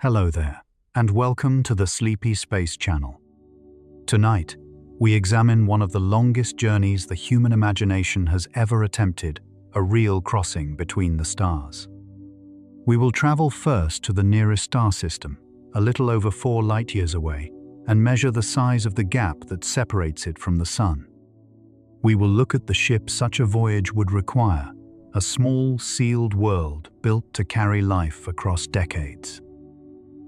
Hello there, and welcome to the Sleepy Space Channel. Tonight, we examine one of the longest journeys the human imagination has ever attempted, a real crossing between the stars. We will travel first to the nearest star system, a little over 4 light-years away, and measure the size of the gap that separates it from the Sun. We will look at the ship such a voyage would require, a small, sealed world built to carry life across decades.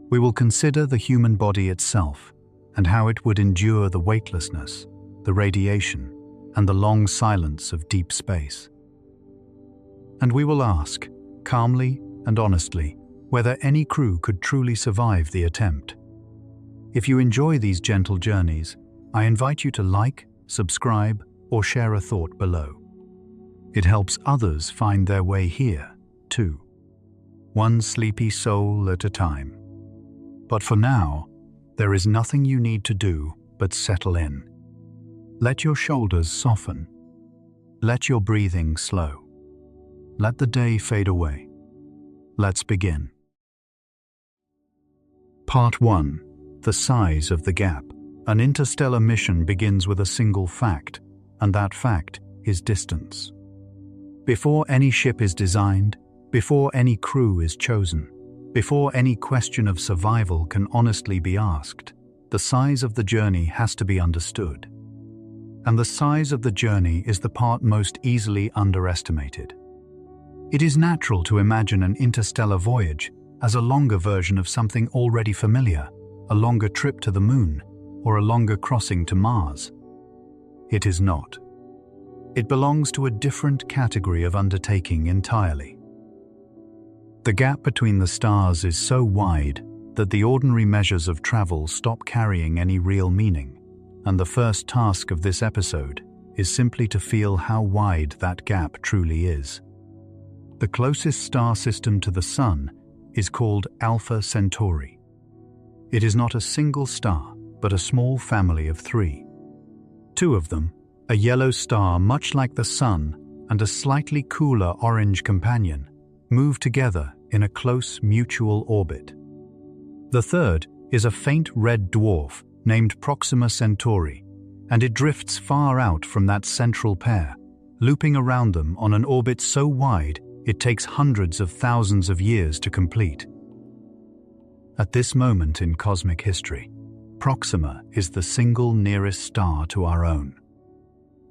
We will consider the human body itself and how it would endure the weightlessness, the radiation, and the long silence of deep space. And we will ask, calmly and honestly, whether any crew could truly survive the attempt. If you enjoy these gentle journeys, I invite you to like, subscribe, or share a thought below. It helps others find their way here, too. One sleepy soul at a time. But for now, there is nothing you need to do but settle in. Let your shoulders soften. Let your breathing slow. Let the day fade away. Let's begin. Part 1. The size of the gap. An interstellar mission begins with a single fact, and that fact is distance. Before any ship is designed, before any crew is chosen, before any question of survival can honestly be asked, the size of the journey has to be understood. And the size of the journey is the part most easily underestimated. It is natural to imagine an interstellar voyage as a longer version of something already familiar, a longer trip to the moon, or a longer crossing to Mars. It is not. It belongs to a different category of undertaking entirely. The gap between the stars is so wide that the ordinary measures of travel stop carrying any real meaning, and the first task of this episode is simply to feel how wide that gap truly is. The closest star system to the Sun is called Alpha Centauri. It is not a single star, but a small family of 3. 2 of them, a yellow star much like the Sun and a slightly cooler orange companion, move together in a close mutual orbit. The third is a faint red dwarf named Proxima Centauri, and it drifts far out from that central pair, looping around them on an orbit so wide it takes hundreds of thousands of years to complete. At this moment in cosmic history, Proxima is the single nearest star to our own.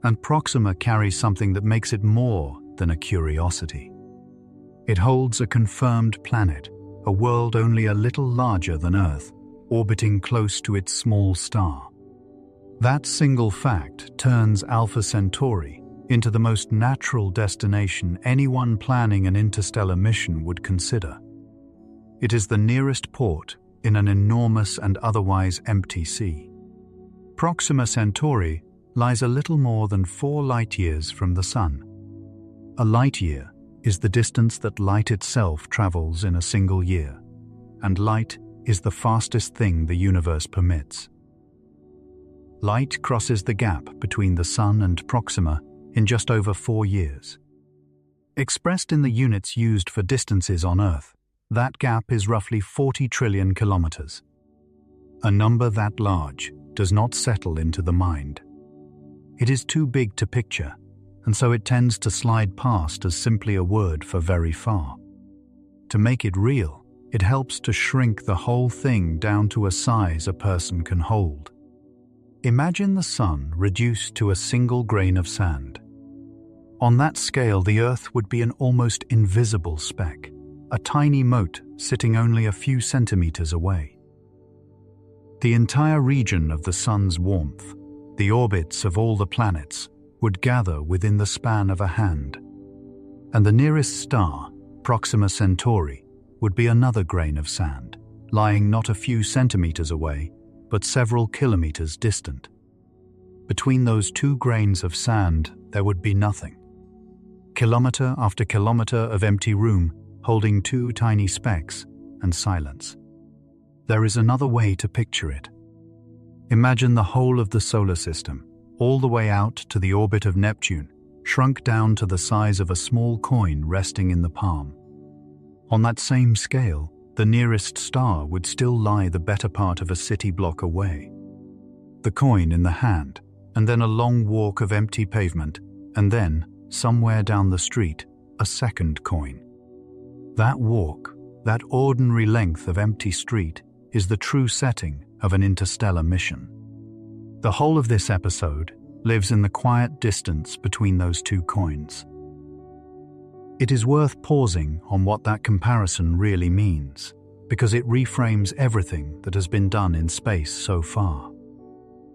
And Proxima carries something that makes it more than a curiosity. It holds a confirmed planet, a world only a little larger than Earth, orbiting close to its small star. That single fact turns Alpha Centauri into the most natural destination anyone planning an interstellar mission would consider. It is the nearest port in an enormous and otherwise empty sea. Proxima Centauri lies a little more than 4 light-years from the Sun. A light-year is the distance that light itself travels in a single year, and light is the fastest thing the universe permits. Light crosses the gap between the Sun and Proxima in just over 4 years. Expressed in the units used for distances on Earth, that gap is roughly 40 trillion kilometers. A number that large does not settle into the mind. It is too big to picture, and so it tends to slide past as simply a word for very far. To make it real, it helps to shrink the whole thing down to a size a person can hold. Imagine the Sun reduced to a single grain of sand. On that scale, the Earth would be an almost invisible speck, a tiny mote sitting only a few centimeters away. The entire region of the Sun's warmth, the orbits of all the planets, would gather within the span of a hand. And the nearest star, Proxima Centauri, would be another grain of sand, lying not a few centimeters away, but several kilometers distant. Between those 2 grains of sand, there would be nothing. Kilometer after kilometer of empty room, holding 2 tiny specks, and silence. There is another way to picture it. Imagine the whole of the solar system, all the way out to the orbit of Neptune, shrunk down to the size of a small coin resting in the palm. On that same scale, the nearest star would still lie the better part of a city block away. The coin in the hand, and then a long walk of empty pavement, and then, somewhere down the street, a second coin. That walk, that ordinary length of empty street, is the true setting of an interstellar mission. The whole of this episode lives in the quiet distance between those two coins. It is worth pausing on what that comparison really means, because it reframes everything that has been done in space so far.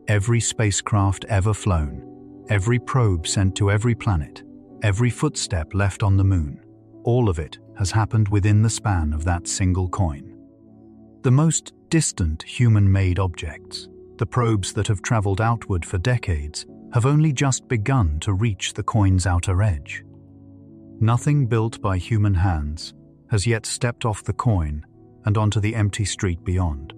Every spacecraft ever flown, every probe sent to every planet, every footstep left on the moon, all of it has happened within the span of that single coin. The most distant human-made objects, the probes that have traveled outward for decades, have only just begun to reach the coin's outer edge. Nothing built by human hands has yet stepped off the coin and onto the empty street beyond.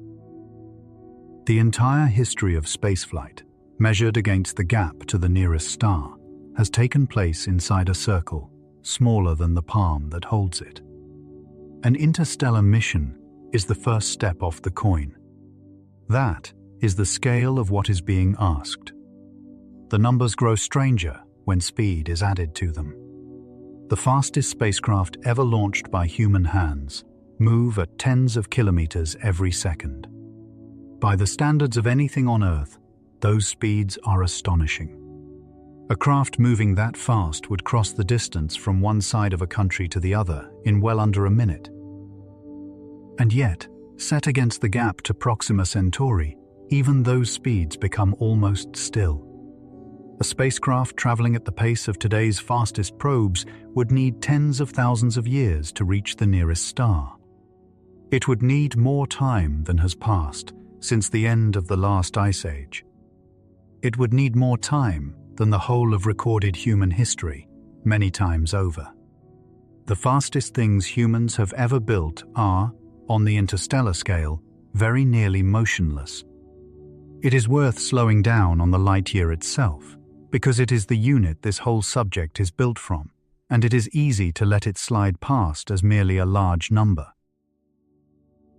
The entire history of spaceflight, measured against the gap to the nearest star, has taken place inside a circle smaller than the palm that holds it. An interstellar mission is the first step off the coin. That is the scale of what is being asked. The numbers grow stranger when speed is added to them. The fastest spacecraft ever launched by human hands move at tens of kilometers every second. By the standards of anything on Earth, those speeds are astonishing. A craft moving that fast would cross the distance from one side of a country to the other in well under a minute. And yet, set against the gap to Proxima Centauri, even those speeds become almost still. A spacecraft traveling at the pace of today's fastest probes would need tens of thousands of years to reach the nearest star. It would need more time than has passed since the end of the last ice age. It would need more time than the whole of recorded human history, many times over. The fastest things humans have ever built are, on the interstellar scale, very nearly motionless. It is worth slowing down on the light year itself, because it is the unit this whole subject is built from, and it is easy to let it slide past as merely a large number.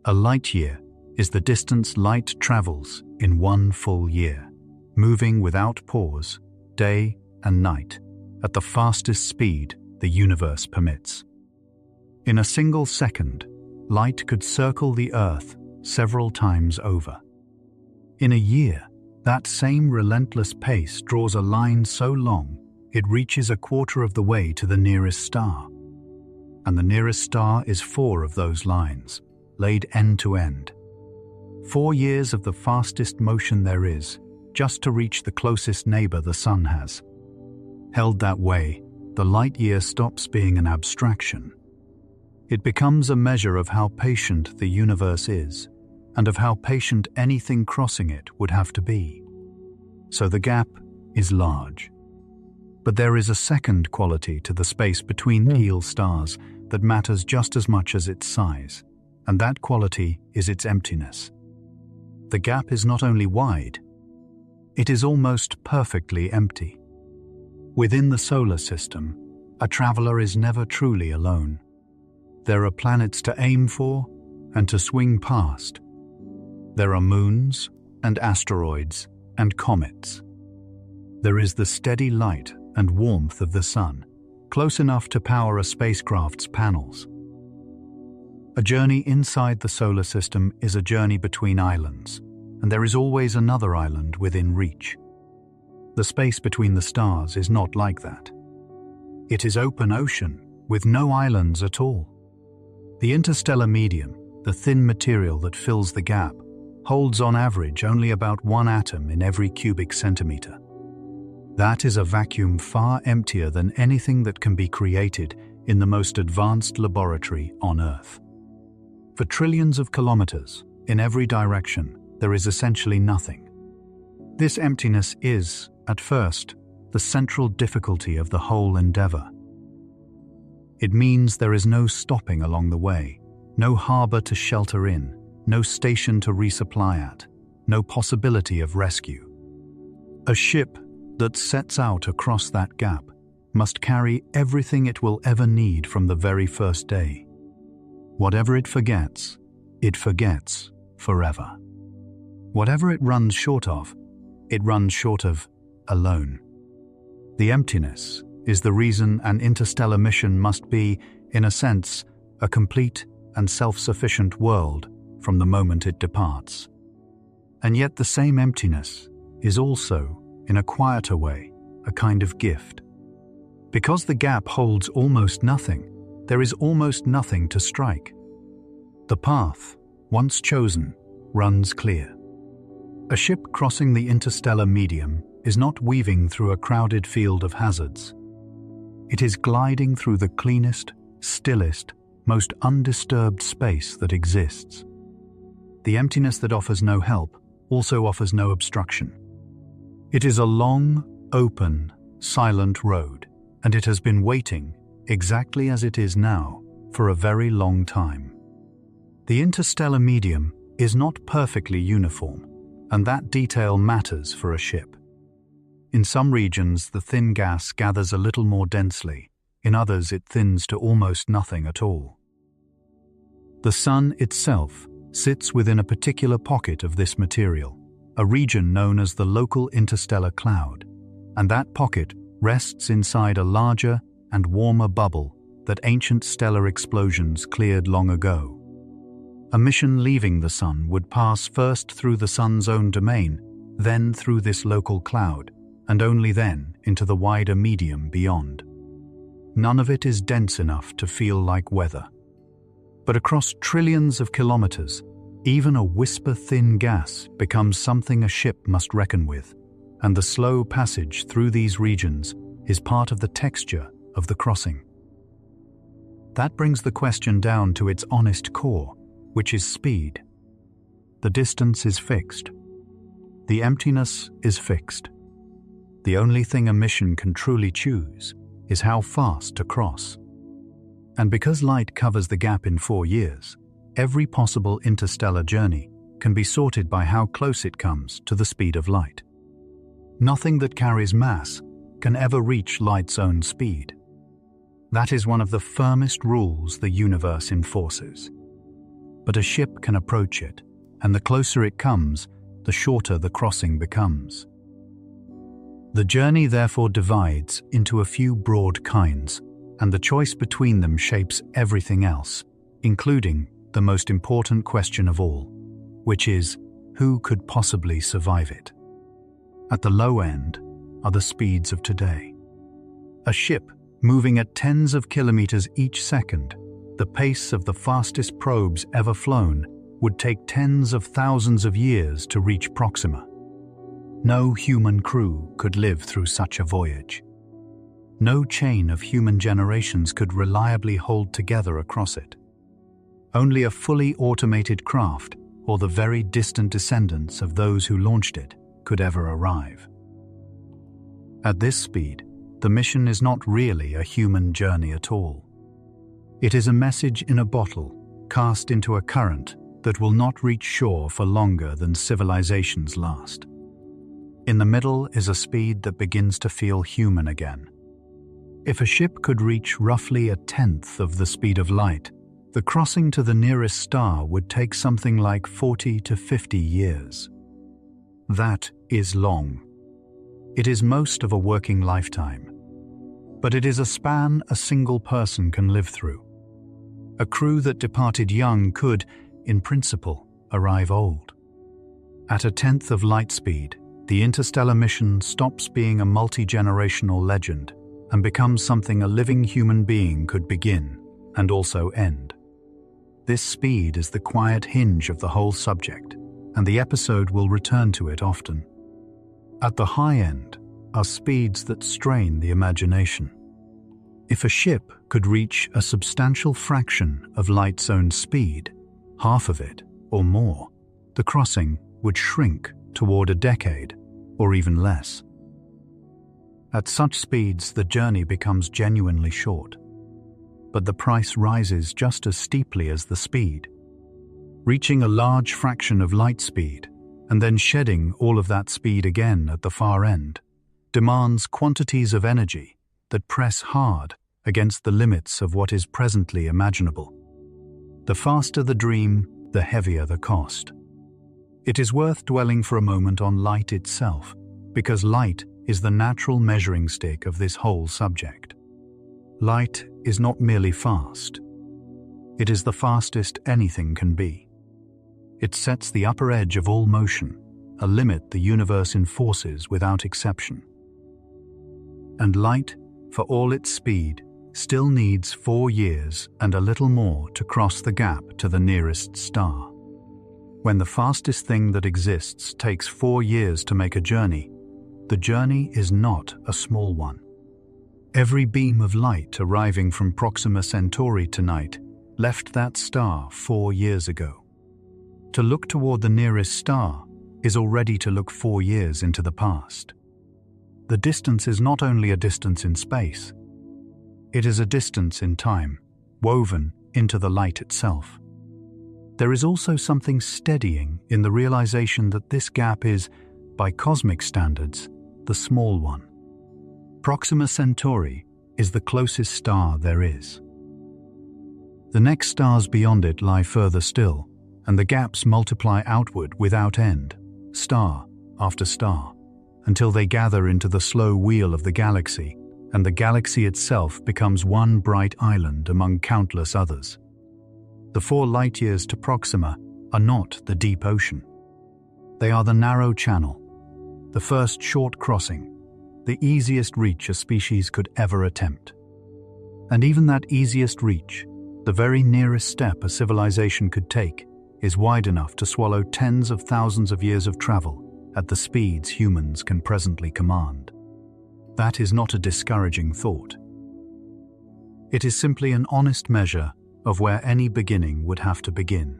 A light year is the distance light travels in one full year, moving without pause, day and night, at the fastest speed the universe permits. In a single second, light could circle the Earth several times over. In a year, that same relentless pace draws a line so long it reaches a quarter of the way to the nearest star. And the nearest star is 4 of those lines, laid end to end. 4 years of the fastest motion there is, just to reach the closest neighbour the sun has. Held that way, the light year stops being an abstraction. It becomes a measure of how patient the universe is, and of how patient anything crossing it would have to be. So the gap is large. But there is a second quality to the space between heel stars that matters just as much as its size, and that quality is its emptiness. The gap is not only wide, it is almost perfectly empty. Within the solar system, a traveler is never truly alone. There are planets to aim for and to swing past. There are moons and asteroids and comets. There is the steady light and warmth of the sun, close enough to power a spacecraft's panels. A journey inside the solar system is a journey between islands, and there is always another island within reach. The space between the stars is not like that. It is open ocean, with no islands at all. The interstellar medium, the thin material that fills the gap, holds on average only about 1 atom in every cubic centimeter. That is a vacuum far emptier than anything that can be created in the most advanced laboratory on Earth. For trillions of kilometers, in every direction, there is essentially nothing. This emptiness is, at first, the central difficulty of the whole endeavor. It means there is no stopping along the way, no harbor to shelter in, no station to resupply at, no possibility of rescue. A ship that sets out across that gap must carry everything it will ever need from the very first day. Whatever it forgets forever. Whatever it runs short of alone. The emptiness is the reason an interstellar mission must be, in a sense, a complete and self-sufficient world from the moment it departs. And yet the same emptiness is also, in a quieter way, a kind of gift. Because the gap holds almost nothing, there is almost nothing to strike. The path, once chosen, runs clear. A ship crossing the interstellar medium is not weaving through a crowded field of hazards. It is gliding through the cleanest, stillest, most undisturbed space that exists. The emptiness that offers no help also offers no obstruction. It is a long, open, silent road, and it has been waiting, exactly as it is now, for a very long time. The interstellar medium is not perfectly uniform, and that detail matters for a ship. In some regions, the thin gas gathers a little more densely. In others, it thins to almost nothing at all. The sun itself sits within a particular pocket of this material, a region known as the local interstellar cloud, and that pocket rests inside a larger and warmer bubble that ancient stellar explosions cleared long ago. A mission leaving the sun would pass first through the sun's own domain, then through this local cloud, and only then into the wider medium beyond. None of it is dense enough to feel like weather. But across trillions of kilometers, even a whisper-thin gas becomes something a ship must reckon with, and the slow passage through these regions is part of the texture of the crossing. That brings the question down to its honest core, which is speed. The distance is fixed. The emptiness is fixed. The only thing a mission can truly choose is how fast to cross. And because light covers the gap in 4 years, every possible interstellar journey can be sorted by how close it comes to the speed of light. Nothing that carries mass can ever reach light's own speed. That is one of the firmest rules the universe enforces. But a ship can approach it, and the closer it comes, the shorter the crossing becomes. The journey therefore divides into a few broad kinds, and the choice between them shapes everything else, including the most important question of all, which is, who could possibly survive it? At the low end are the speeds of today. A ship moving at tens of kilometers each second, the pace of the fastest probes ever flown, would take tens of thousands of years to reach Proxima. No human crew could live through such a voyage. No chain of human generations could reliably hold together across it. Only a fully automated craft, or the very distant descendants of those who launched it, could ever arrive. At this speed, the mission is not really a human journey at all. It is a message in a bottle, cast into a current that will not reach shore for longer than civilizations last. In the middle is a speed that begins to feel human again. If a ship could reach roughly a tenth of the speed of light, the crossing to the nearest star would take something like 40 to 50 years. That is long. It is most of a working lifetime. But it is a span a single person can live through. A crew that departed young could, in principle, arrive old. At a tenth of light speed, the interstellar mission stops being a multi-generational legend and becomes something a living human being could begin and also end. This speed is the quiet hinge of the whole subject, and the episode will return to it often. At the high end are speeds that strain the imagination. If a ship could reach a substantial fraction of light's own speed, half of it or more, the crossing would shrink toward a decade or even less. At such speeds, the journey becomes genuinely short, but the price rises just as steeply as the speed. Reaching a large fraction of light speed and then shedding all of that speed again at the far end demands quantities of energy that press hard against the limits of what is presently imaginable. The faster the dream, the heavier the cost. It is worth dwelling for a moment on light itself, because light is the natural measuring stick of this whole subject. Light is not merely fast. It is the fastest anything can be. It sets the upper edge of all motion, a limit the universe enforces without exception. And light, for all its speed, still needs 4 years and a little more to cross the gap to the nearest star. When the fastest thing that exists takes 4 years to make a journey, the journey is not a small one. Every beam of light arriving from Proxima Centauri tonight left that star 4 years ago. To look toward the nearest star is already to look 4 years into the past. The distance is not only a distance in space, it is a distance in time, woven into the light itself. There is also something steadying in the realization that this gap is, by cosmic standards, the small one. Proxima Centauri is the closest star there is. The next stars beyond it lie further still, and the gaps multiply outward without end, star after star, until they gather into the slow wheel of the galaxy, and the galaxy itself becomes one bright island among countless others. The 4 light-years to Proxima are not the deep ocean. They are the narrow channel, the first short crossing, the easiest reach a species could ever attempt. And even that easiest reach, the very nearest step a civilization could take, is wide enough to swallow tens of thousands of years of travel at the speeds humans can presently command. That is not a discouraging thought. It is simply an honest measure of where any beginning would have to begin.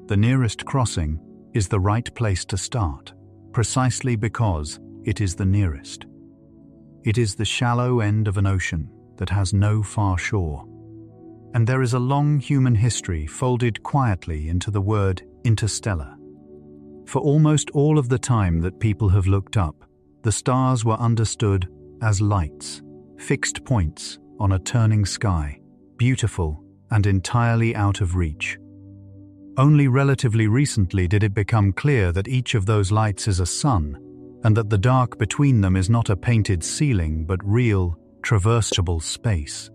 The nearest crossing is the right place to start, precisely because it is the nearest. It is the shallow end of an ocean that has no far shore. And there is a long human history folded quietly into the word interstellar. For almost all of the time that people have looked up, the stars were understood as lights, fixed points on a turning sky, beautiful and entirely out of reach. Only relatively recently did it become clear that each of those lights is a sun, and that the dark between them is not a painted ceiling but real, traversable space,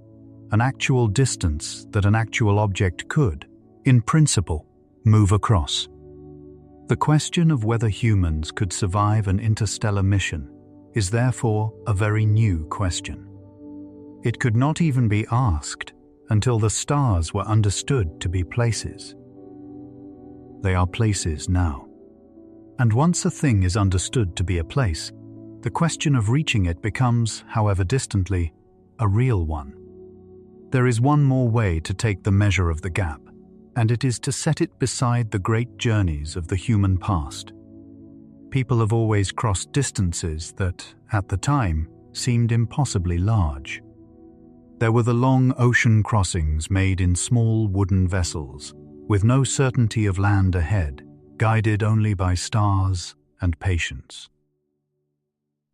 an actual distance that an actual object could, in principle, move across. The question of whether humans could survive an interstellar mission is therefore a very new question. It could not even be asked until the stars were understood to be places. They are places now. And once a thing is understood to be a place, the question of reaching it becomes, however distantly, a real one. There is one more way to take the measure of the gap, and it is to set it beside the great journeys of the human past. People have always crossed distances that, at the time, seemed impossibly large. There were the long ocean crossings made in small wooden vessels, with no certainty of land ahead, guided only by stars and patience.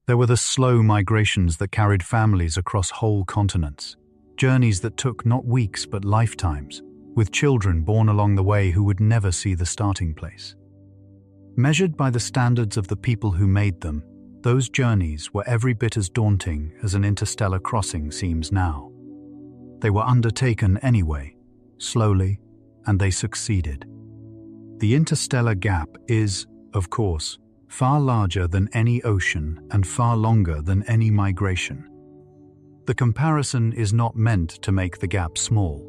There were the slow migrations that carried families across whole continents, journeys that took not weeks but lifetimes, with children born along the way who would never see the starting place. Measured by the standards of the people who made them, those journeys were every bit as daunting as an interstellar crossing seems now. They were undertaken anyway, slowly, and they succeeded. The interstellar gap is, of course, far larger than any ocean and far longer than any migration. The comparison is not meant to make the gap small.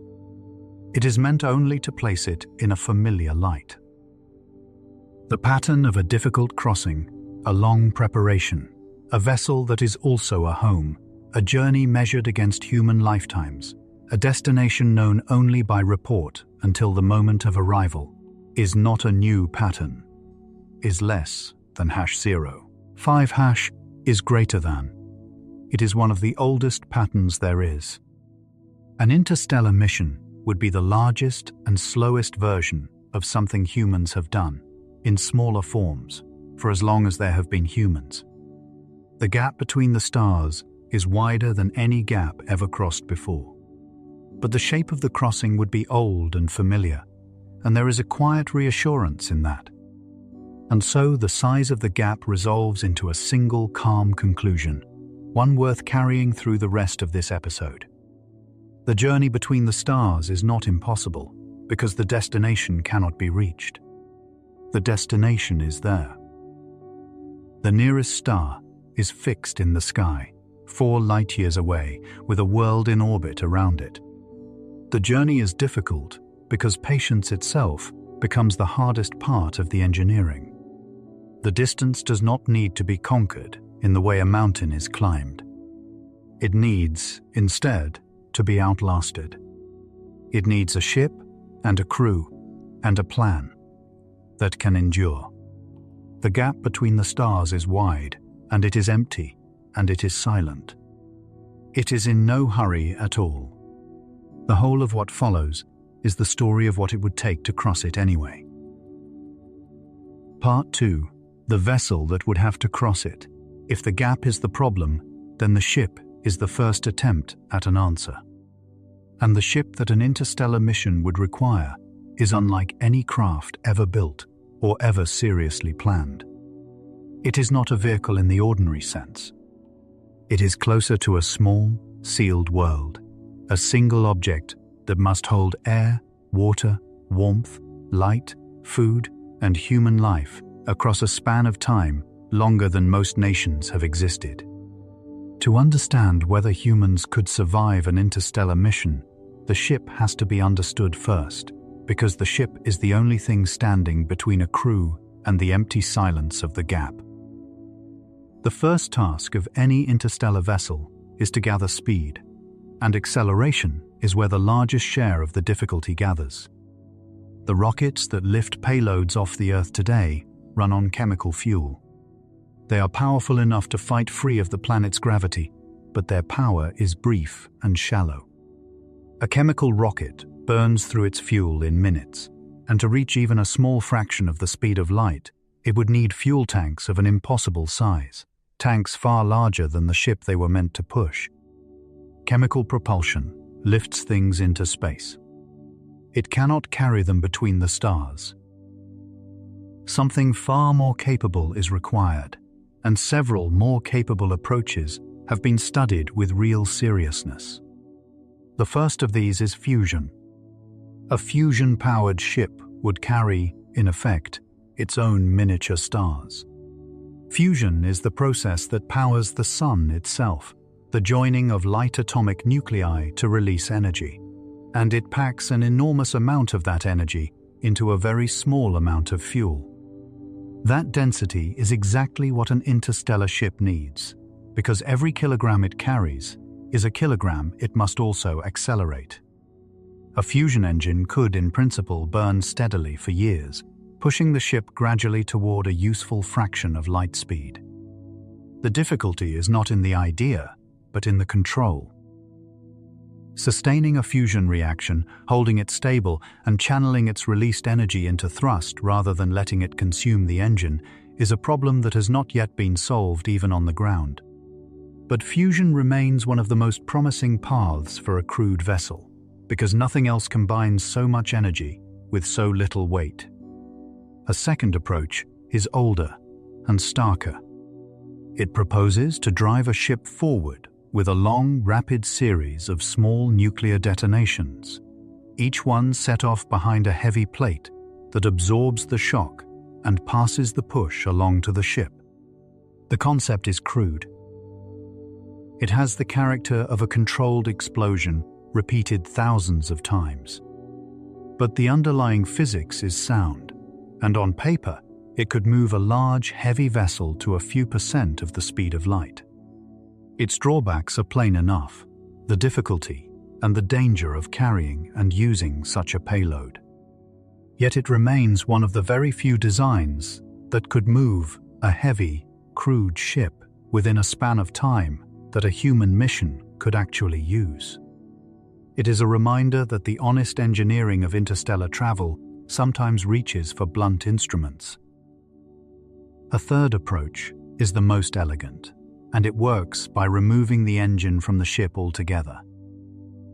It is meant only to place it in a familiar light. The pattern of a difficult crossing, a long preparation, a vessel that is also a home, a journey measured against human lifetimes, a destination known only by report until the moment of arrival, is not a new pattern, is less than #0. 5# is greater than. It is one of the oldest patterns there is. An interstellar mission would be the largest and slowest version of something humans have done, in smaller forms, for as long as there have been humans. The gap between the stars is wider than any gap ever crossed before. but the shape of the crossing would be old and familiar, and there is a quiet reassurance in that. And so the size of the gap resolves into a single calm conclusion, one worth carrying through the rest of this episode. The journey between the stars is not impossible, because the destination cannot be reached. The destination is there. The nearest star is fixed in the sky, 4 light-years away, with a world in orbit around it. The journey is difficult because patience itself becomes the hardest part of the engineering. The distance does not need to be conquered in the way a mountain is climbed. It needs, instead, to be outlasted. It needs a ship and a crew and a plan that can endure. The gap between the stars is wide, and it is empty, and it is silent. It is in no hurry at all. The whole of what follows is the story of what it would take to cross it anyway. Part 2. The vessel that would have to cross it. If the gap is the problem, then the ship is the first attempt at an answer. And the ship that an interstellar mission would require is unlike any craft ever built or ever seriously planned. It is not a vehicle in the ordinary sense. It is closer to a small, sealed world, a single object that must hold air, water, warmth, light, food, and human life across a span of time longer than most nations have existed. To understand whether humans could survive an interstellar mission, the ship has to be understood first, because the ship is the only thing standing between a crew and the empty silence of the gap. The first task of any interstellar vessel is to gather speed, and acceleration is where the largest share of the difficulty gathers. The rockets that lift payloads off the Earth today run on chemical fuel. They are powerful enough to fight free of the planet's gravity, but their power is brief and shallow. A chemical rocket burns through its fuel in minutes, and to reach even a small fraction of the speed of light, it would need fuel tanks of an impossible size, tanks far larger than the ship they were meant to push. Chemical propulsion lifts things into space. It cannot carry them between the stars. Something far more capable is required, and several more capable approaches have been studied with real seriousness. The first of these is fusion. A fusion-powered ship would carry, in effect, its own miniature stars. Fusion is the process that powers the sun itself, the joining of light atomic nuclei to release energy, and it packs an enormous amount of that energy into a very small amount of fuel. That density is exactly what an interstellar ship needs, because every kilogram it carries is a kilogram it must also accelerate. A fusion engine could, in principle, burn steadily for years, pushing the ship gradually toward a useful fraction of light speed. The difficulty is not in the idea, but in the control. Sustaining a fusion reaction, holding it stable, and channeling its released energy into thrust rather than letting it consume the engine is a problem that has not yet been solved even on the ground. But fusion remains one of the most promising paths for a crewed vessel, because nothing else combines so much energy with so little weight. A second approach is older and starker. It proposes to drive a ship forward with a long, rapid series of small nuclear detonations, each one set off behind a heavy plate that absorbs the shock and passes the push along to the ship. The concept is crude. It has the character of a controlled explosion repeated thousands of times. But the underlying physics is sound, and on paper, it could move a large, heavy vessel to a few % of the speed of light. Its drawbacks are plain enough: the difficulty and the danger of carrying and using such a payload. Yet it remains one of the very few designs that could move a heavy, crewed ship within a span of time that a human mission could actually use. It is a reminder that the honest engineering of interstellar travel sometimes reaches for blunt instruments. A third approach is the most elegant, and it works by removing the engine from the ship altogether.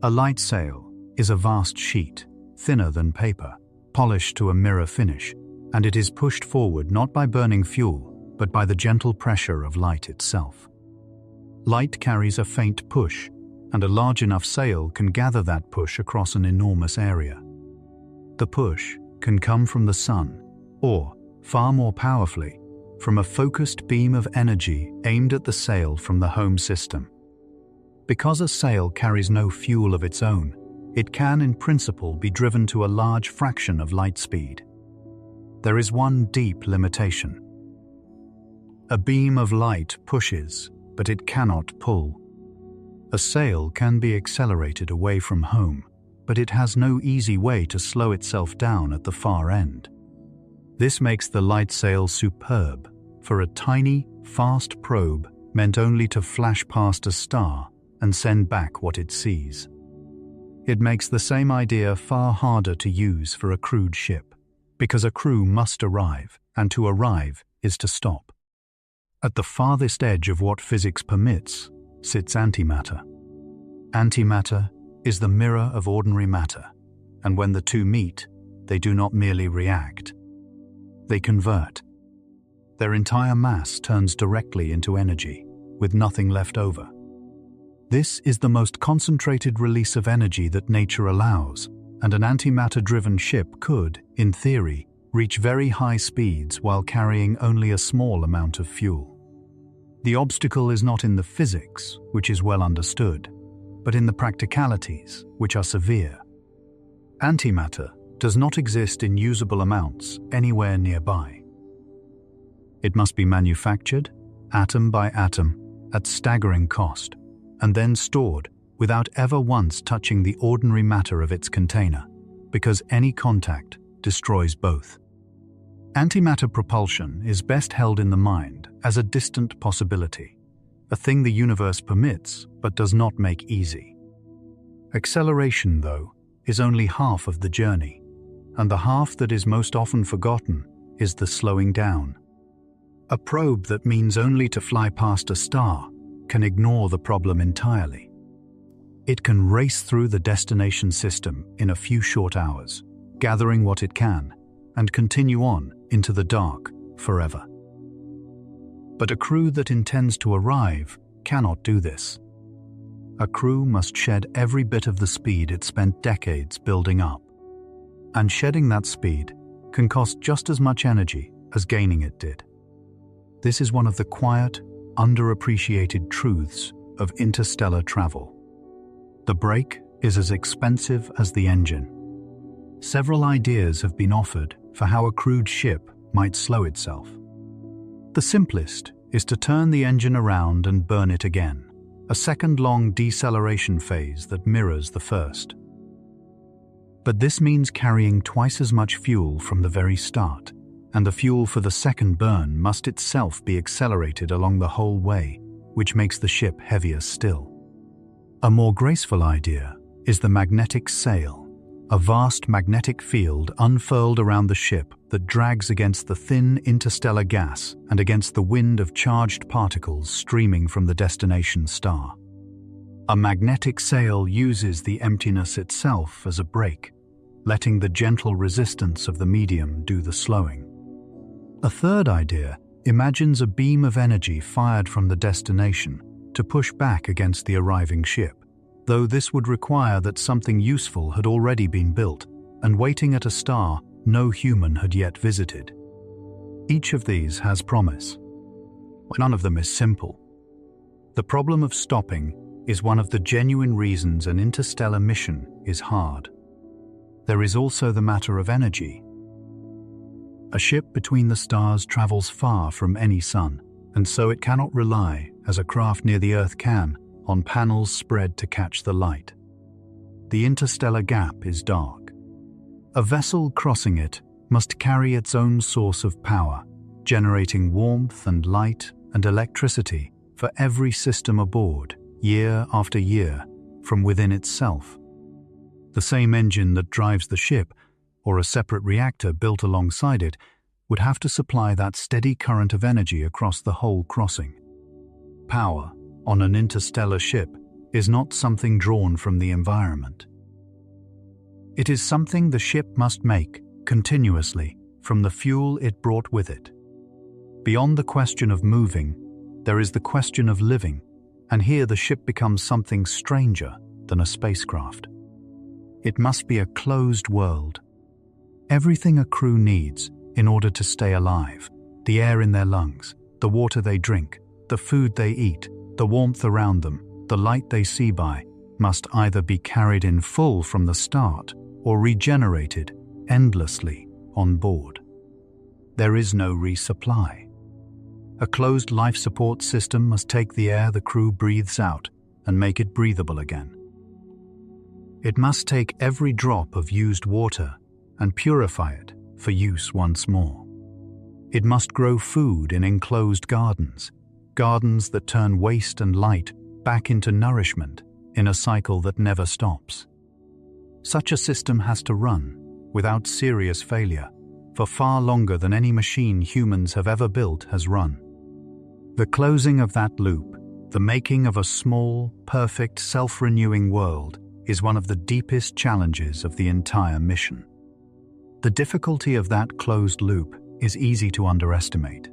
A light sail, is a vast sheet, thinner than paper, polished to a mirror finish, and it is pushed forward not by burning fuel, but by the gentle pressure of light itself. Light carries a faint push, and a large enough sail can gather that push across an enormous area. The push can come from the sun, or, far more powerfully, from a focused beam of energy aimed at the sail from the home system. Because a sail carries no fuel of its own, it can, in principle, be driven to a large fraction of light speed. There is one deep limitation. A beam of light pushes, but it cannot pull. A sail can be accelerated away from home, but it has no easy way to slow itself down at the far end. This makes the light sail superb for a tiny, fast probe meant only to flash past a star and send back what it sees. It makes the same idea far harder to use for a crewed ship, because a crew must arrive, and to arrive is to stop. At the farthest edge of what physics permits sits antimatter. Antimatter is the mirror of ordinary matter, and when the two meet, they do not merely react. They convert. Their entire mass turns directly into energy, with nothing left over. This is the most concentrated release of energy that nature allows, and an antimatter-driven ship could, in theory, reach very high speeds while carrying only a small amount of fuel. The obstacle is not in the physics, which is well understood, but in the practicalities, which are severe. Antimatter does not exist in usable amounts anywhere nearby. It must be manufactured, atom by atom, at staggering cost, and then stored without ever once touching the ordinary matter of its container, because any contact destroys both. Antimatter propulsion is best held in the mind as a distant possibility, a thing the universe permits but does not make easy. Acceleration, though, is only half of the journey, and the half that is most often forgotten is the slowing down. A probe that means only to fly past a star can ignore the problem entirely. It can race through the destination system in a few short hours, gathering what it can, and continue on into the dark forever. But a crew that intends to arrive cannot do this. A crew must shed every bit of the speed it spent decades building up. And shedding that speed can cost just as much energy as gaining it did. This is one of the quiet, underappreciated truths of interstellar travel. The brake is as expensive as the engine. Several ideas have been offered for how a crewed ship might slow itself. The simplest is to turn the engine around and burn it again, a second-long deceleration phase that mirrors the first. But this means carrying twice as much fuel from the very start, and the fuel for the second burn must itself be accelerated along the whole way, which makes the ship heavier still. A more graceful idea is the magnetic sail, a vast magnetic field unfurled around the ship that drags against the thin interstellar gas and against the wind of charged particles streaming from the destination star. A magnetic sail uses the emptiness itself as a brake, letting the gentle resistance of the medium do the slowing. A third idea imagines a beam of energy fired from the destination to push back against the arriving ship, though this would require that something useful had already been built and waiting at a star no human had yet visited. Each of these has promise. None of them is simple. The problem of stopping is one of the genuine reasons an interstellar mission is hard. There is also the matter of energy. A ship between the stars travels far from any sun, and so it cannot rely, as a craft near the Earth can, on panels spread to catch the light. The interstellar gap is dark. A vessel crossing it must carry its own source of power, generating warmth and light and electricity for every system aboard, year after year, from within itself. The same engine that drives the ship, or a separate reactor built alongside it, would have to supply that steady current of energy across the whole crossing. Power, on an interstellar ship, is not something drawn from the environment. It is something the ship must make, continuously, from the fuel it brought with it. Beyond the question of moving, there is the question of living, and here the ship becomes something stranger than a spacecraft. It must be a closed world. Everything a crew needs in order to stay alive, the air in their lungs, the water they drink, the food they eat, the warmth around them, the light they see by, must either be carried in full from the start or regenerated endlessly on board. There is no resupply. A closed life support system must take the air the crew breathes out and make it breathable again. It must take every drop of used water and purify it for use once more. It must grow food in enclosed gardens, gardens that turn waste and light back into nourishment in a cycle that never stops. Such a system has to run, without serious failure, for far longer than any machine humans have ever built has run. The closing of that loop, the making of a small, perfect, self-renewing world, is one of the deepest challenges of the entire mission. The difficulty of that closed loop is easy to underestimate.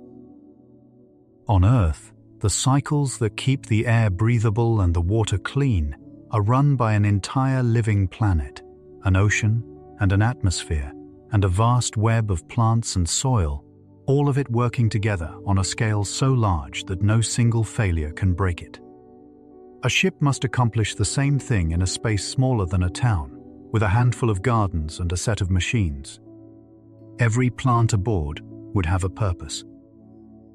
On Earth, the cycles that keep the air breathable and the water clean are run by an entire living planet, an ocean and an atmosphere, and a vast web of plants and soil, all of it working together on a scale so large that no single failure can break it. A ship must accomplish the same thing in a space smaller than a town, with a handful of gardens and a set of machines. Every plant aboard would have a purpose.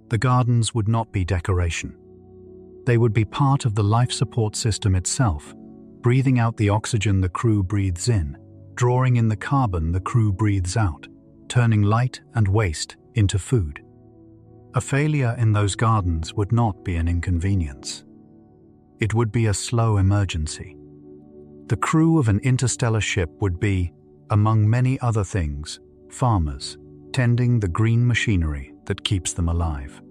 The gardens would not be decoration. They would be part of the life support system itself, breathing out the oxygen the crew breathes in, drawing in the carbon the crew breathes out, turning light and waste into food. A failure in those gardens would not be an inconvenience. It would be a slow emergency. The crew of an interstellar ship would be, among many other things, farmers, tending the green machinery that keeps them alive.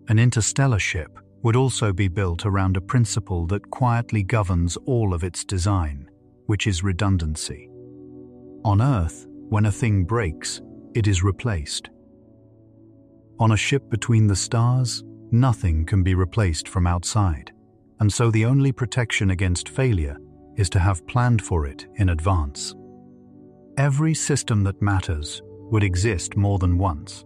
An interstellar ship would also be built around a principle that quietly governs all of its design, which is redundancy. On Earth, when a thing breaks, it is replaced. On a ship between the stars, nothing can be replaced from outside, and so the only protection against failure is to have planned for it in advance. Every system that matters would exist more than once.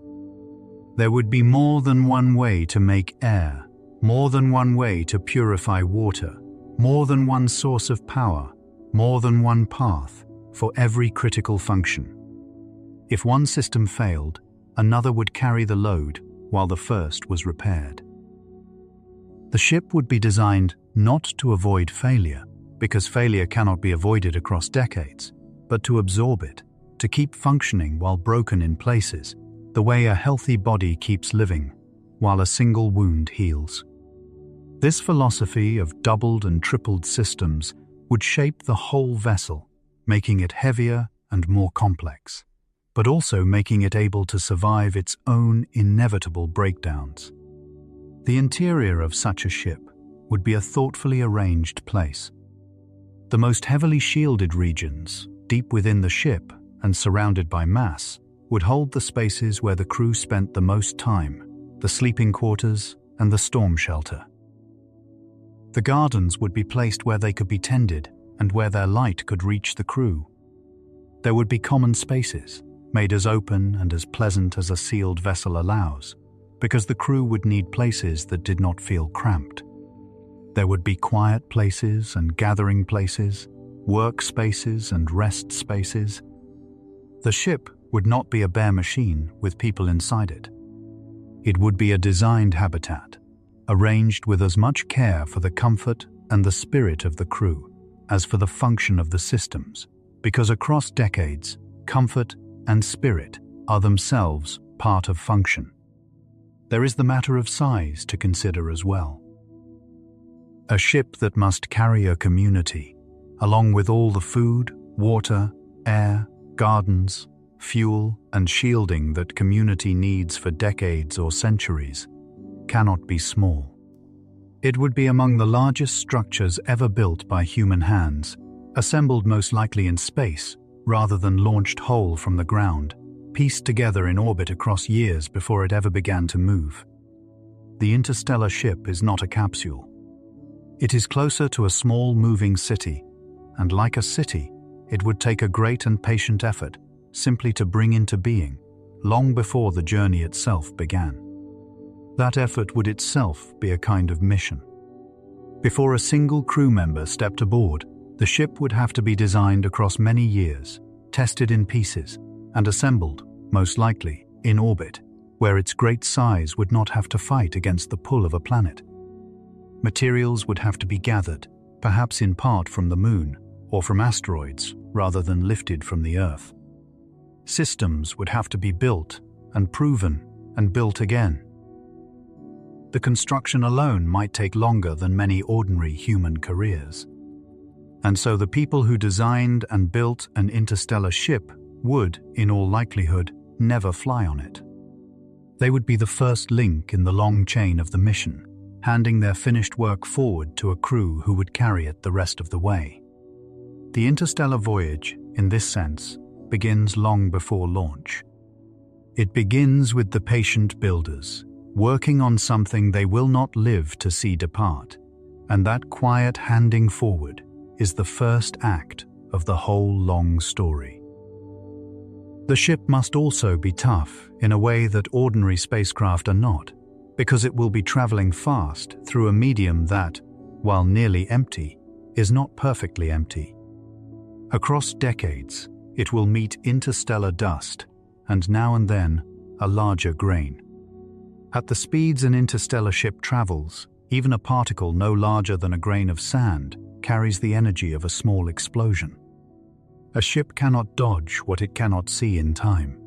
There would be more than one way to make air, more than one way to purify water, more than one source of power, more than one path for every critical function. If one system failed, another would carry the load while the first was repaired. The ship would be designed not to avoid failure, because failure cannot be avoided across decades, but to absorb it, to keep functioning while broken in places, the way a healthy body keeps living, while a single wound heals. This philosophy of doubled and tripled systems would shape the whole vessel, making it heavier and more complex, but also making it able to survive its own inevitable breakdowns. The interior of such a ship would be a thoughtfully arranged place. The most heavily shielded regions, deep within the ship and surrounded by mass, would hold the spaces where the crew spent the most time, the sleeping quarters and the storm shelter. The gardens would be placed where they could be tended and where their light could reach the crew. There would be common spaces, made as open and as pleasant as a sealed vessel allows, because the crew would need places that did not feel cramped. There would be quiet places and gathering places, work spaces and rest spaces. The ship would not be a bare machine with people inside it. It would be a designed habitat, arranged with as much care for the comfort and the spirit of the crew as for the function of the systems, because across decades, comfort and spirit are themselves part of function. There is the matter of size to consider as well. A ship that must carry a community, along with all the food, water, air, gardens, fuel, and shielding that community needs for decades or centuries, cannot be small. It would be among the largest structures ever built by human hands, assembled most likely in space rather than launched whole from the ground, pieced together in orbit across years before it ever began to move. The interstellar ship is not a capsule. It is closer to a small moving city, and like a city, it would take a great and patient effort simply to bring into being, long before the journey itself began. That effort would itself be a kind of mission. Before a single crew member stepped aboard, the ship would have to be designed across many years, tested in pieces, and assembled, most likely, in orbit, where its great size would not have to fight against the pull of a planet. Materials would have to be gathered, perhaps in part from the moon, or from asteroids, rather than lifted from the Earth. Systems would have to be built, and proven, and built again. The construction alone might take longer than many ordinary human careers. And so the people who designed and built an interstellar ship would, in all likelihood, never fly on it. They would be the first link in the long chain of the mission, handing their finished work forward to a crew who would carry it the rest of the way. The interstellar voyage, in this sense, begins long before launch. It begins with the patient builders, working on something they will not live to see depart, and that quiet handing forward is the first act of the whole long story. The ship must also be tough in a way that ordinary spacecraft are not, because it will be traveling fast through a medium that, while nearly empty, is not perfectly empty. Across decades, it will meet interstellar dust, and now and then, a larger grain. At the speeds an interstellar ship travels, even a particle no larger than a grain of sand carries the energy of a small explosion. A ship cannot dodge what it cannot see in time,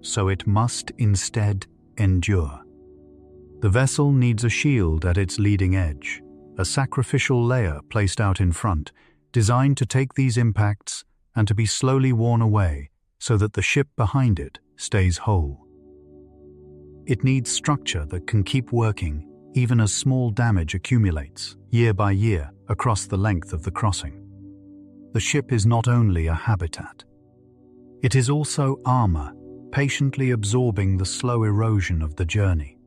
so it must instead endure. The vessel needs a shield at its leading edge, a sacrificial layer placed out in front, designed to take these impacts and to be slowly worn away so that the ship behind it stays whole. It needs structure that can keep working even as small damage accumulates, year by year, across the length of the crossing. The ship is not only a habitat. It is also armor, patiently absorbing the slow erosion of the journey.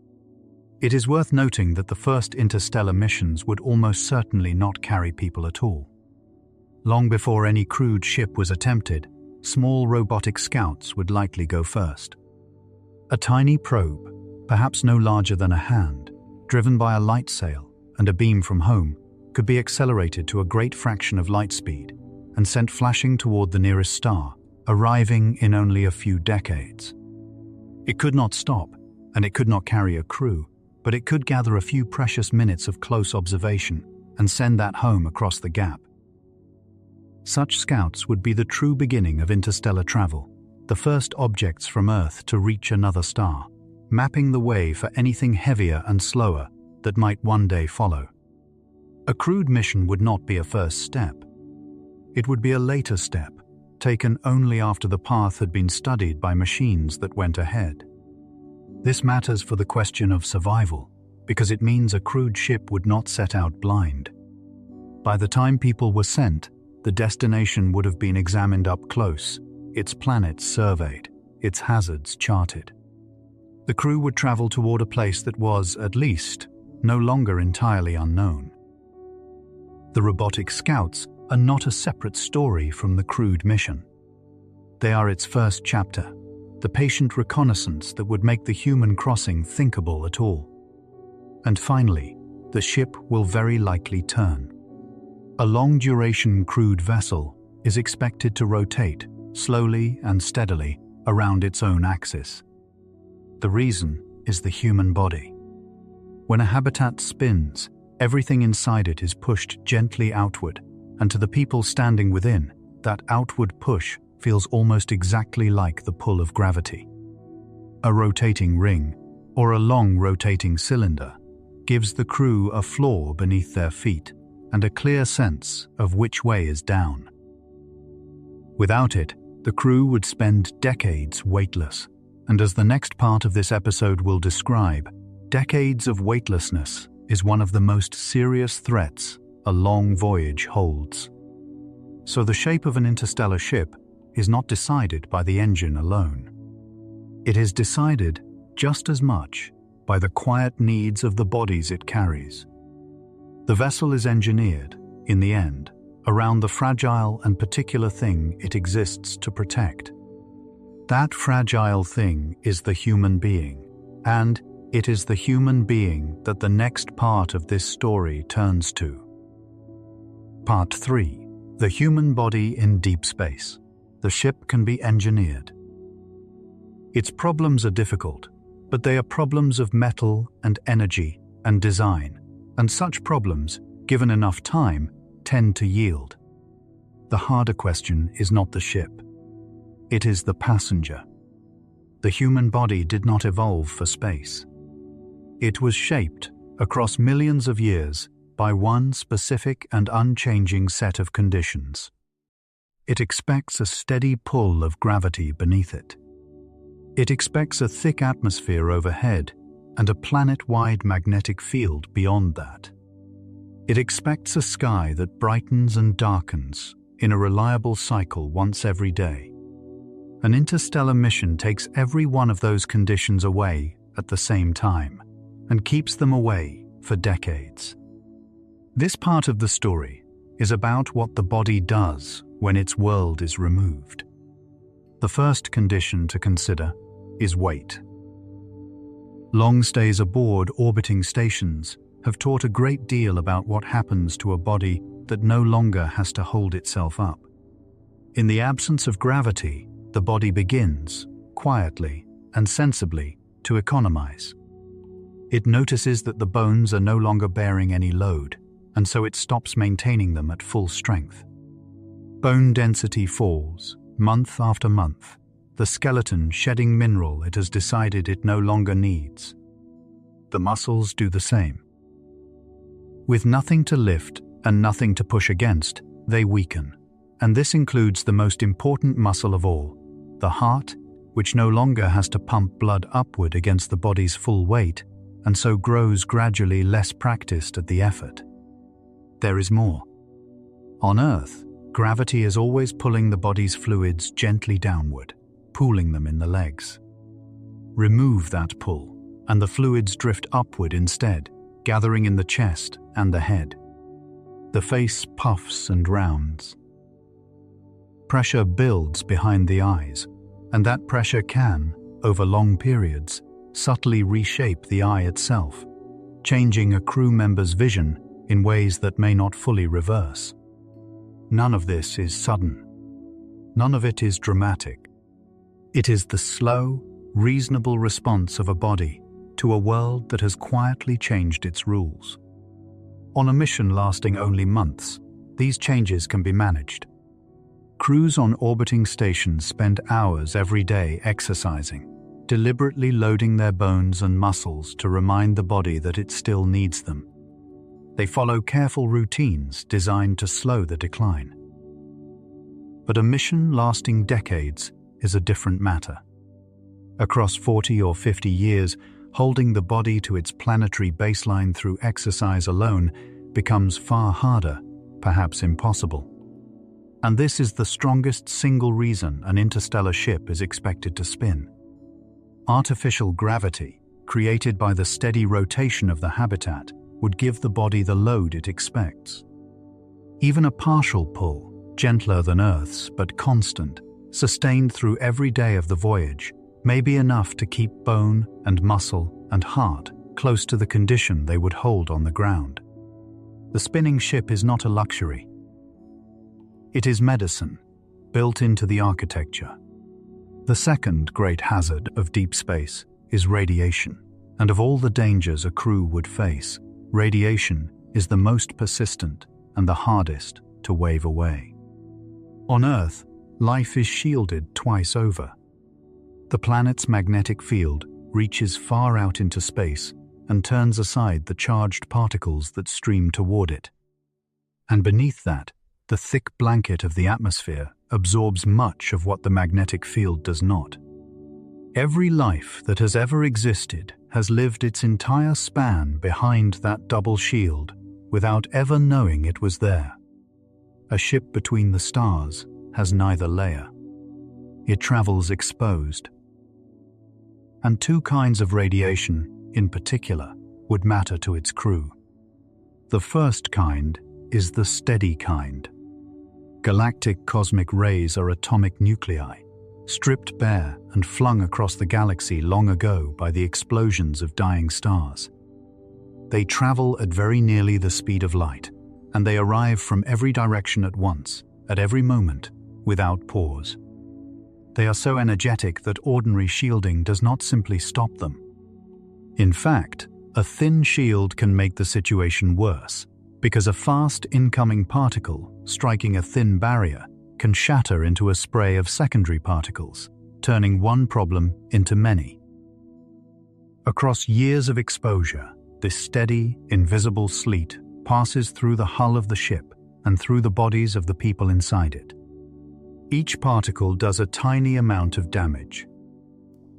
It is worth noting that the first interstellar missions would almost certainly not carry people at all. Long before any crewed ship was attempted, small robotic scouts would likely go first. A tiny probe, perhaps no larger than a hand, driven by a light sail and a beam from home, could be accelerated to a great fraction of light speed and sent flashing toward the nearest star, arriving in only a few decades. It could not stop, and it could not carry a crew, but it could gather a few precious minutes of close observation and send that home across the gap. Such scouts would be the true beginning of interstellar travel, the first objects from Earth to reach another star, mapping the way for anything heavier and slower that might one day follow. A crewed mission would not be a first step. It would be a later step, taken only after the path had been studied by machines that went ahead. This matters for the question of survival, because it means a crewed ship would not set out blind. By the time people were sent, the destination would have been examined up close, its planets surveyed, its hazards charted. The crew would travel toward a place that was, at least, no longer entirely unknown. The robotic scouts are not a separate story from the crewed mission. They are its first chapter, the patient reconnaissance that would make the human crossing thinkable at all. And finally, the ship will very likely turn. A long-duration crewed vessel is expected to rotate, slowly and steadily, around its own axis. The reason is the human body. When a habitat spins, everything inside it is pushed gently outward, and to the people standing within, that outward push feels almost exactly like the pull of gravity. A rotating ring, or a long rotating cylinder, gives the crew a floor beneath their feet and a clear sense of which way is down. Without it, the crew would spend decades weightless, and as the next part of this episode will describe, decades of weightlessness is one of the most serious threats a long voyage holds. So the shape of an interstellar ship is not decided by the engine alone. It is decided just as much by the quiet needs of the bodies it carries. The vessel is engineered, in the end, around the fragile and particular thing it exists to protect. That fragile thing is the human being, and it is the human being that the next part of this story turns to. Part 3. The human body in deep space. The ship can be engineered. Its problems are difficult, but they are problems of metal and energy and design, and such problems, given enough time, tend to yield. The harder question is not the ship. It is the passenger. The human body did not evolve for space. It was shaped, across millions of years, by one specific and unchanging set of conditions. It expects a steady pull of gravity beneath it. It expects a thick atmosphere overhead and a planet-wide magnetic field beyond that. It expects a sky that brightens and darkens in a reliable cycle once every day. An interstellar mission takes every one of those conditions away at the same time and keeps them away for decades. This part of the story is about what the body does when its world is removed. The first condition to consider is weight. Long stays aboard orbiting stations have taught a great deal about what happens to a body that no longer has to hold itself up. In the absence of gravity, the body begins, quietly and sensibly, to economize. It notices that the bones are no longer bearing any load, and so it stops maintaining them at full strength. Bone density falls, month after month, the skeleton shedding mineral it has decided it no longer needs. The muscles do the same. With nothing to lift and nothing to push against, they weaken, and this includes the most important muscle of all, the heart, which no longer has to pump blood upward against the body's full weight, and so grows gradually less practiced at the effort. There is more. On Earth, gravity is always pulling the body's fluids gently downward, pooling them in the legs. Remove that pull, and the fluids drift upward instead, gathering in the chest and the head. The face puffs and rounds. Pressure builds behind the eyes, and that pressure can, over long periods, subtly reshape the eye itself, changing a crew member's vision in ways that may not fully reverse. None of this is sudden. None of it is dramatic. It is the slow, reasonable response of a body to a world that has quietly changed its rules. On a mission lasting only months, these changes can be managed. Crews on orbiting stations spend hours every day exercising, deliberately loading their bones and muscles to remind the body that it still needs them. They follow careful routines designed to slow the decline. But a mission lasting decades is a different matter. Across 40 or 50 years, holding the body to its planetary baseline through exercise alone becomes far harder, perhaps impossible. And this is the strongest single reason an interstellar ship is expected to spin. Artificial gravity, created by the steady rotation of the habitat, would give the body the load it expects. Even a partial pull, gentler than Earth's but constant, sustained through every day of the voyage, may be enough to keep bone and muscle and heart close to the condition they would hold on the ground. The spinning ship is not a luxury. It is medicine, built into the architecture. The second great hazard of deep space is radiation, and of all the dangers a crew would face, radiation is the most persistent and the hardest to wave away. On Earth, life is shielded twice over. The planet's magnetic field reaches far out into space and turns aside the charged particles that stream toward it. And beneath that, the thick blanket of the atmosphere absorbs much of what the magnetic field does not. Every life that has ever existed has lived its entire span behind that double shield without ever knowing it was there. A ship between the stars has neither layer. it travels exposed. And two kinds of radiation, in particular, would matter to its crew. The first kind is the steady kind. Galactic cosmic rays are atomic nuclei, stripped bare and flung across the galaxy long ago by the explosions of dying stars. They travel at very nearly the speed of light, and they arrive from every direction at once, at every moment, without pause. They are so energetic that ordinary shielding does not simply stop them. In fact, a thin shield can make the situation worse, because a fast incoming particle striking a thin barrier can shatter into a spray of secondary particles, turning one problem into many. Across years of exposure, this steady, invisible sleet passes through the hull of the ship and through the bodies of the people inside it. Each particle does a tiny amount of damage.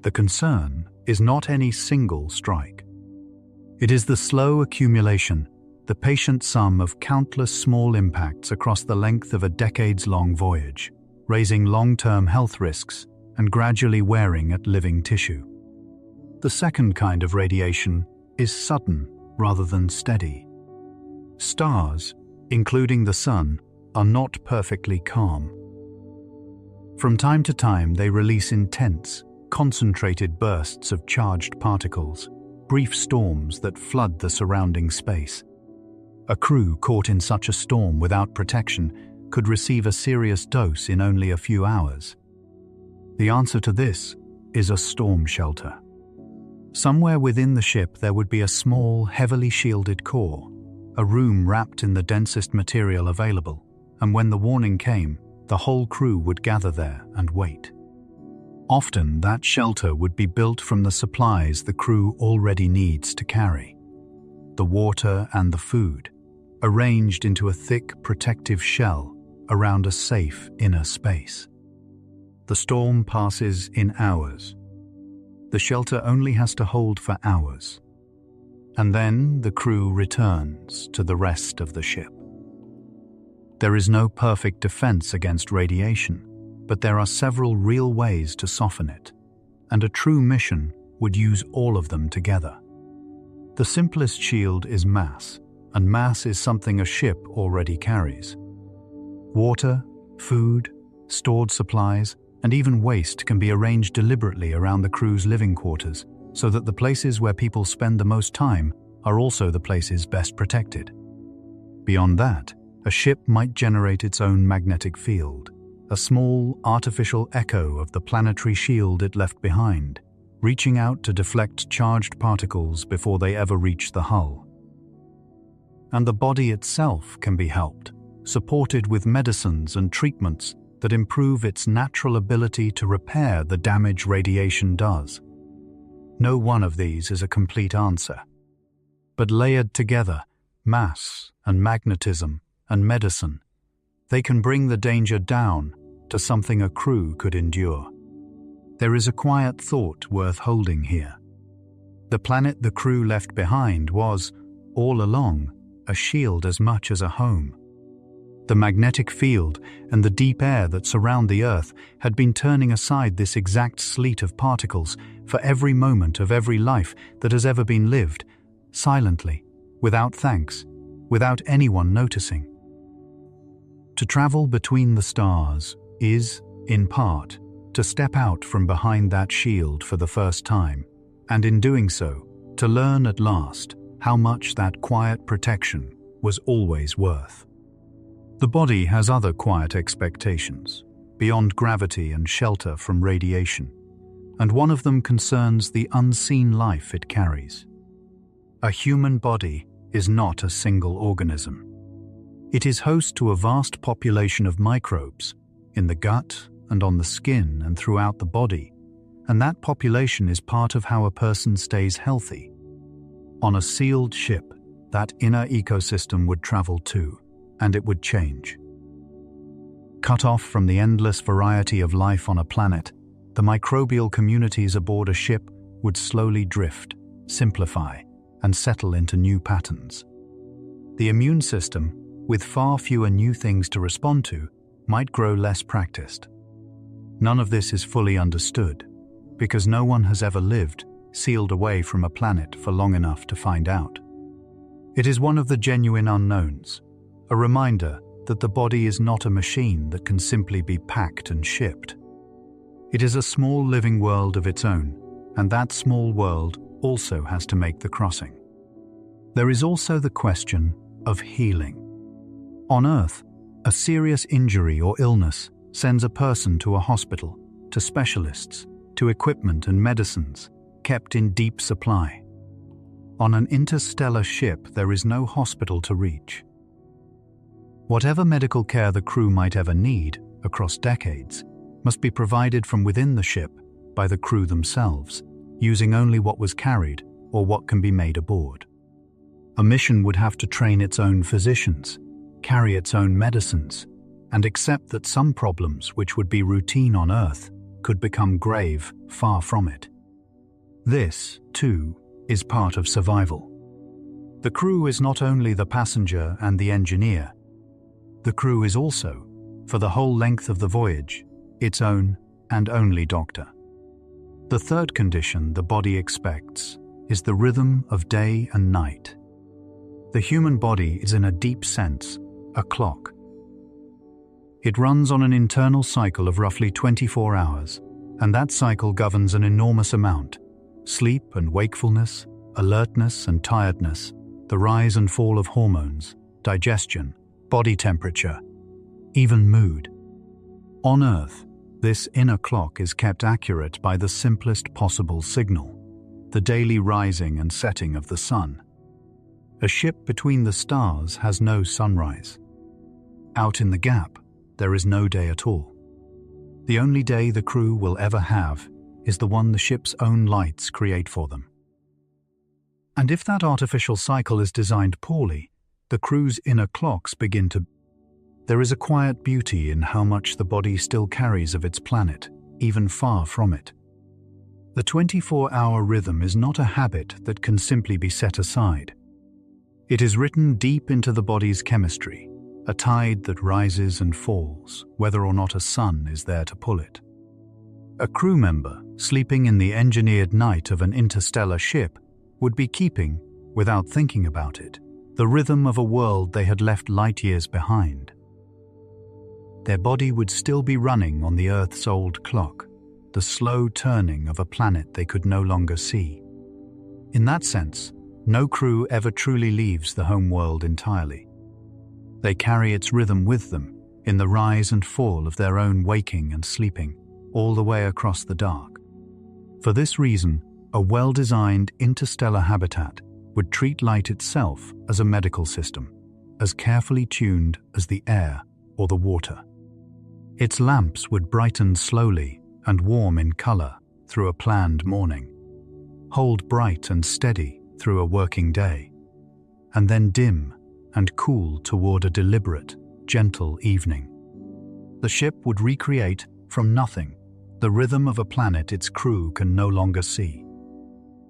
The concern is not any single strike. It is the slow accumulation, the patient sum of countless small impacts across the length of a decades-long voyage, raising long-term health risks and gradually wearing at living tissue. The second kind of radiation is sudden rather than steady. Stars, including the Sun, are not perfectly calm. From time to time, they release intense, concentrated bursts of charged particles, brief storms that flood the surrounding space. A crew caught in such a storm without protection could receive a serious dose in only a few hours. The answer to this is a storm shelter. Somewhere within the ship there would be a small, heavily shielded core, a room wrapped in the densest material available, and when the warning came, the whole crew would gather there and wait. Often that shelter would be built from the supplies the crew already needs to carry. The water and the food, arranged into a thick protective shell around a safe inner space. The storm passes in hours. The shelter only has to hold for hours. And then the crew returns to the rest of the ship. There is no perfect defense against radiation, but there are several real ways to soften it, and a true mission would use all of them together. The simplest shield is mass, and mass is something a ship already carries. Water, food, stored supplies, and even waste can be arranged deliberately around the crew's living quarters so that the places where people spend the most time are also the places best protected. Beyond that, a ship might generate its own magnetic field, a small artificial echo of the planetary shield it left behind, reaching out to deflect charged particles before they ever reach the hull. And the body itself can be helped, supported with medicines and treatments that improve its natural ability to repair the damage radiation does. No one of these is a complete answer. But layered together, mass and magnetism and medicine, they can bring the danger down to something a crew could endure. There is a quiet thought worth holding here. The planet the crew left behind was, all along, a shield as much as a home. The magnetic field and the deep air that surround the Earth had been turning aside this exact sleet of particles for every moment of every life that has ever been lived, silently, without thanks, without anyone noticing. To travel between the stars is, in part, to step out from behind that shield for the first time, and in doing so, to learn at last how much that quiet protection was always worth. The body has other quiet expectations, beyond gravity and shelter from radiation, and one of them concerns the unseen life it carries. A human body is not a single organism. It is host to a vast population of microbes, in the gut and on the skin and throughout the body, and that population is part of how a person stays healthy. On a sealed ship, that inner ecosystem would travel too, and it would change. Cut off from the endless variety of life on a planet, the microbial communities aboard a ship would slowly drift, simplify, and settle into new patterns. The immune system, with far fewer new things to respond to, might grow less practiced. None of this is fully understood, because no one has ever lived sealed away from a planet for long enough to find out. It is one of the genuine unknowns, a reminder that the body is not a machine that can simply be packed and shipped. It is a small living world of its own, and that small world also has to make the crossing. There is also the question of healing. On Earth, a serious injury or illness sends a person to a hospital, to specialists, to equipment and medicines, kept in deep supply. On an interstellar ship, there is no hospital to reach. Whatever medical care the crew might ever need, across decades, must be provided from within the ship by the crew themselves, using only what was carried or what can be made aboard. A mission would have to train its own physicians, carry its own medicines, and accept that some problems which would be routine on Earth could become grave far from it. This, too, is part of survival. The crew is not only the passenger and the engineer. The crew is also, for the whole length of the voyage, its own and only doctor. The third condition the body expects is the rhythm of day and night. The human body is, in a deep sense, a clock. It runs on an internal cycle of roughly 24 hours, and that cycle governs an enormous amount: sleep and wakefulness, alertness and tiredness, the rise and fall of hormones, digestion, body temperature, even mood. On Earth, this inner clock is kept accurate by the simplest possible signal, the daily rising and setting of the sun. A ship between the stars has no sunrise. Out in the gap, there is no day at all. The only day the crew will ever have is the one the ship's own lights create for them. And if that artificial cycle is designed poorly, the crew's inner clocks begin to... There is a quiet beauty in how much the body still carries of its planet, even far from it. The 24-hour rhythm is not a habit that can simply be set aside. It is written deep into the body's chemistry, a tide that rises and falls, whether or not a sun is there to pull it. A crew member sleeping in the engineered night of an interstellar ship would be keeping, without thinking about it, the rhythm of a world they had left light years behind. Their body would still be running on the Earth's old clock, the slow turning of a planet they could no longer see. In that sense, no crew ever truly leaves the home world entirely. They carry its rhythm with them in the rise and fall of their own waking and sleeping, all the way across the dark. For this reason, a well-designed interstellar habitat would treat light itself as a medical system, as carefully tuned as the air or the water. Its lamps would brighten slowly and warm in color through a planned morning, hold bright and steady through a working day, and then dim and cool toward a deliberate, gentle evening. The ship would recreate, from nothing, the rhythm of a planet its crew can no longer see.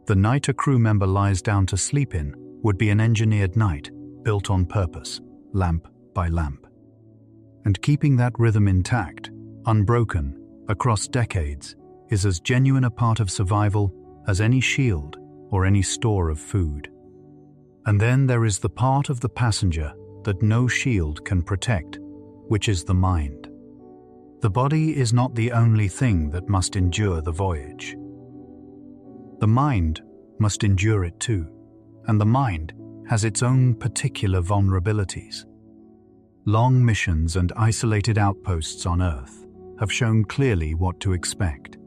The night a crew member lies down to sleep in would be an engineered night, built on purpose, lamp by lamp. And keeping that rhythm intact, unbroken, across decades, is as genuine a part of survival as any shield or any store of food. And then there is the part of the passenger that no shield can protect, which is the mind. The body is not the only thing that must endure the voyage. The mind must endure it too, and the mind has its own particular vulnerabilities. Long missions and isolated outposts on Earth have shown clearly what to expect.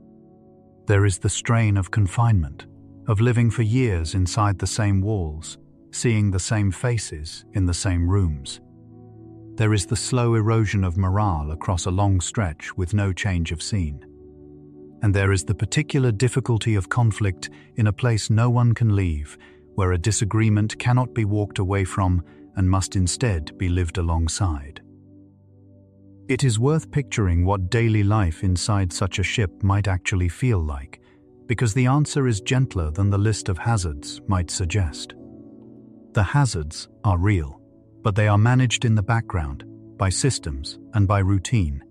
There is the strain of confinement, of living for years inside the same walls, seeing the same faces in the same rooms. There is the slow erosion of morale across a long stretch with no change of scene. And there is the particular difficulty of conflict in a place no one can leave, where a disagreement cannot be walked away from and must instead be lived alongside. It is worth picturing what daily life inside such a ship might actually feel like, because the answer is gentler than the list of hazards might suggest. The hazards are real, but they are managed in the background, by systems and by routine,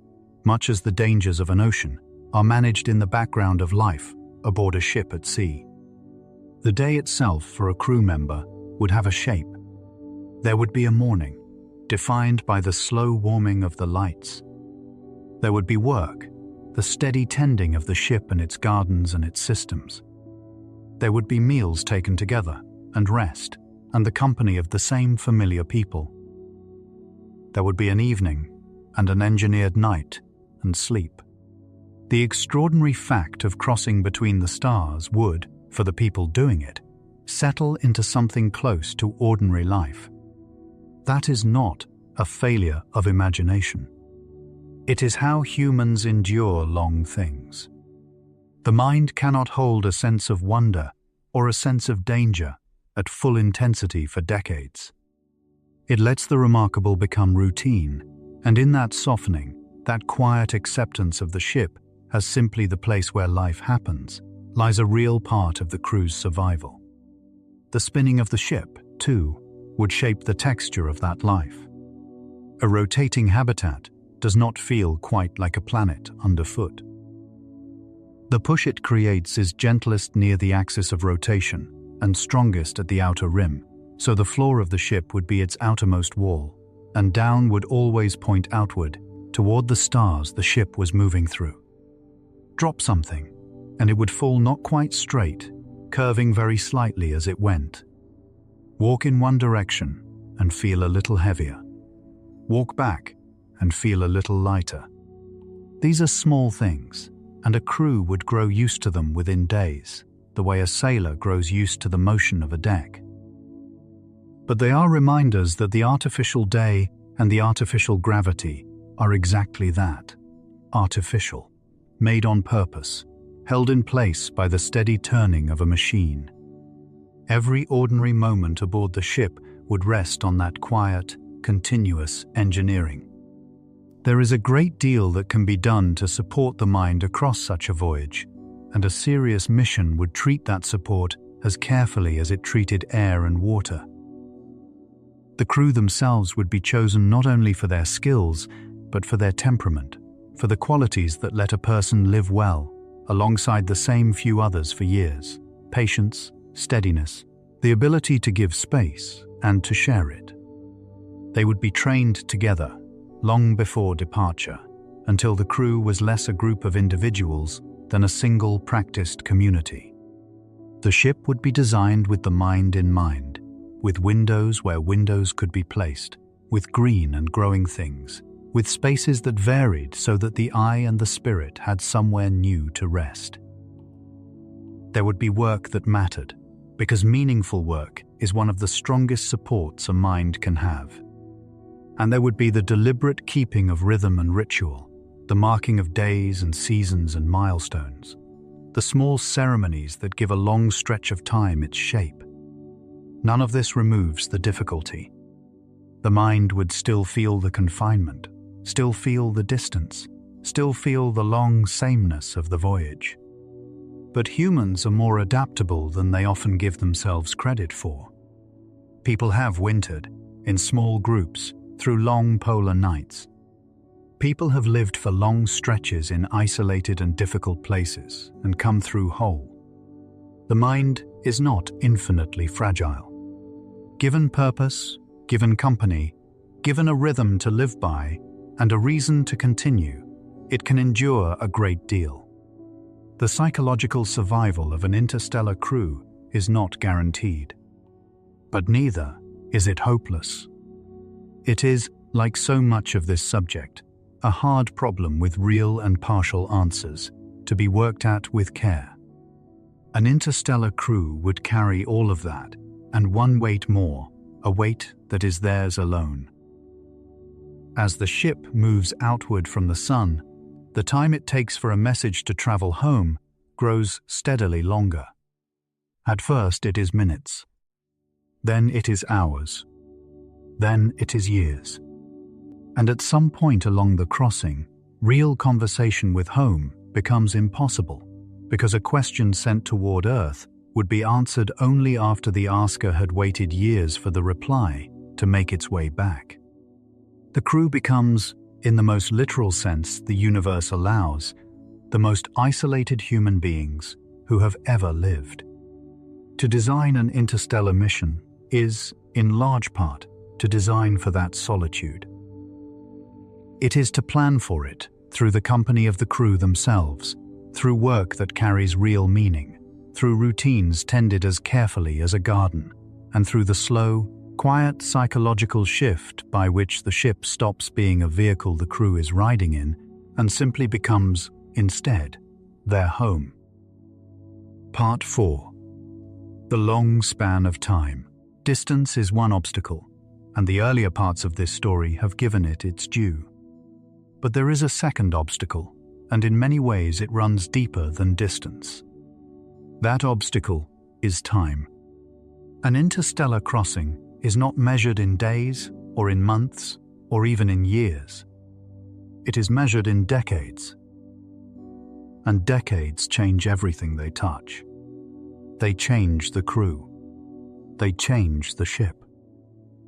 much as the dangers of an ocean, are managed in the background of life aboard a ship at sea. The day itself for a crew member would have a shape. There would be a morning, defined by the slow warming of the lights. There would be work, the steady tending of the ship and its gardens and its systems. There would be meals taken together, and rest, and the company of the same familiar people. There would be an evening, and an engineered night, and sleep. The extraordinary fact of crossing between the stars would, for the people doing it, settle into something close to ordinary life. That is not a failure of imagination. It is how humans endure long things. The mind cannot hold a sense of wonder or a sense of danger at full intensity for decades. It lets the remarkable become routine, and in that softening, that quiet acceptance of the ship as simply the place where life happens, lies a real part of the crew's survival. The spinning of the ship, too, would shape the texture of that life. A rotating habitat does not feel quite like a planet underfoot. The push it creates is gentlest near the axis of rotation and strongest at the outer rim, so the floor of the ship would be its outermost wall, and down would always point outward toward the stars the ship was moving through. Drop something, and it would fall not quite straight, curving very slightly as it went. Walk in one direction and feel a little heavier. Walk back and feel a little lighter. These are small things, and a crew would grow used to them within days, the way a sailor grows used to the motion of a deck. But they are reminders that the artificial day and the artificial gravity are exactly that, artificial, made on purpose, held in place by the steady turning of a machine. Every ordinary moment aboard the ship would rest on that quiet, continuous engineering. There is a great deal that can be done to support the mind across such a voyage, and a serious mission would treat that support as carefully as it treated air and water. The crew themselves would be chosen not only for their skills, but for their temperament, for the qualities that let a person live well, alongside the same few others for years: patience, steadiness, the ability to give space and to share it. They would be trained together, long before departure, until the crew was less a group of individuals than a single practiced community. The ship would be designed with the mind in mind, with windows where windows could be placed, with green and growing things, with spaces that varied so that the eye and the spirit had somewhere new to rest. There would be work that mattered, because meaningful work is one of the strongest supports a mind can have. And there would be the deliberate keeping of rhythm and ritual, the marking of days and seasons and milestones, the small ceremonies that give a long stretch of time its shape. None of this removes the difficulty. The mind would still feel the confinement, still feel the distance, still feel the long sameness of the voyage. But humans are more adaptable than they often give themselves credit for. People have wintered, in small groups, through long polar nights. People have lived for long stretches in isolated and difficult places and come through whole. The mind is not infinitely fragile. Given purpose, given company, given a rhythm to live by, and a reason to continue, it can endure a great deal. The psychological survival of an interstellar crew is not guaranteed. But neither is it hopeless. It is, like so much of this subject, a hard problem with real and partial answers, to be worked at with care. An interstellar crew would carry all of that, and one weight more, a weight that is theirs alone. As the ship moves outward from the sun, the time it takes for a message to travel home grows steadily longer. At first it is minutes. Then it is hours. Then it is years. And at some point along the crossing, real conversation with home becomes impossible, because a question sent toward Earth would be answered only after the asker had waited years for the reply to make its way back. The crew becomes in the most literal sense the universe allows, the most isolated human beings who have ever lived. To design an interstellar mission is, in large part, to design for that solitude. It is to plan for it through the company of the crew themselves, through work that carries real meaning, through routines tended as carefully as a garden, and through the slow, quiet psychological shift by which the ship stops being a vehicle the crew is riding in and simply becomes, instead, their home. Part 4. The long span of time. Distance is one obstacle, and the earlier parts of this story have given it its due. But there is a second obstacle, and in many ways it runs deeper than distance. That obstacle is time. An interstellar crossing is not measured in days, or in months, or even in years. It is measured in decades. And decades change everything they touch. They change the crew. They change the ship.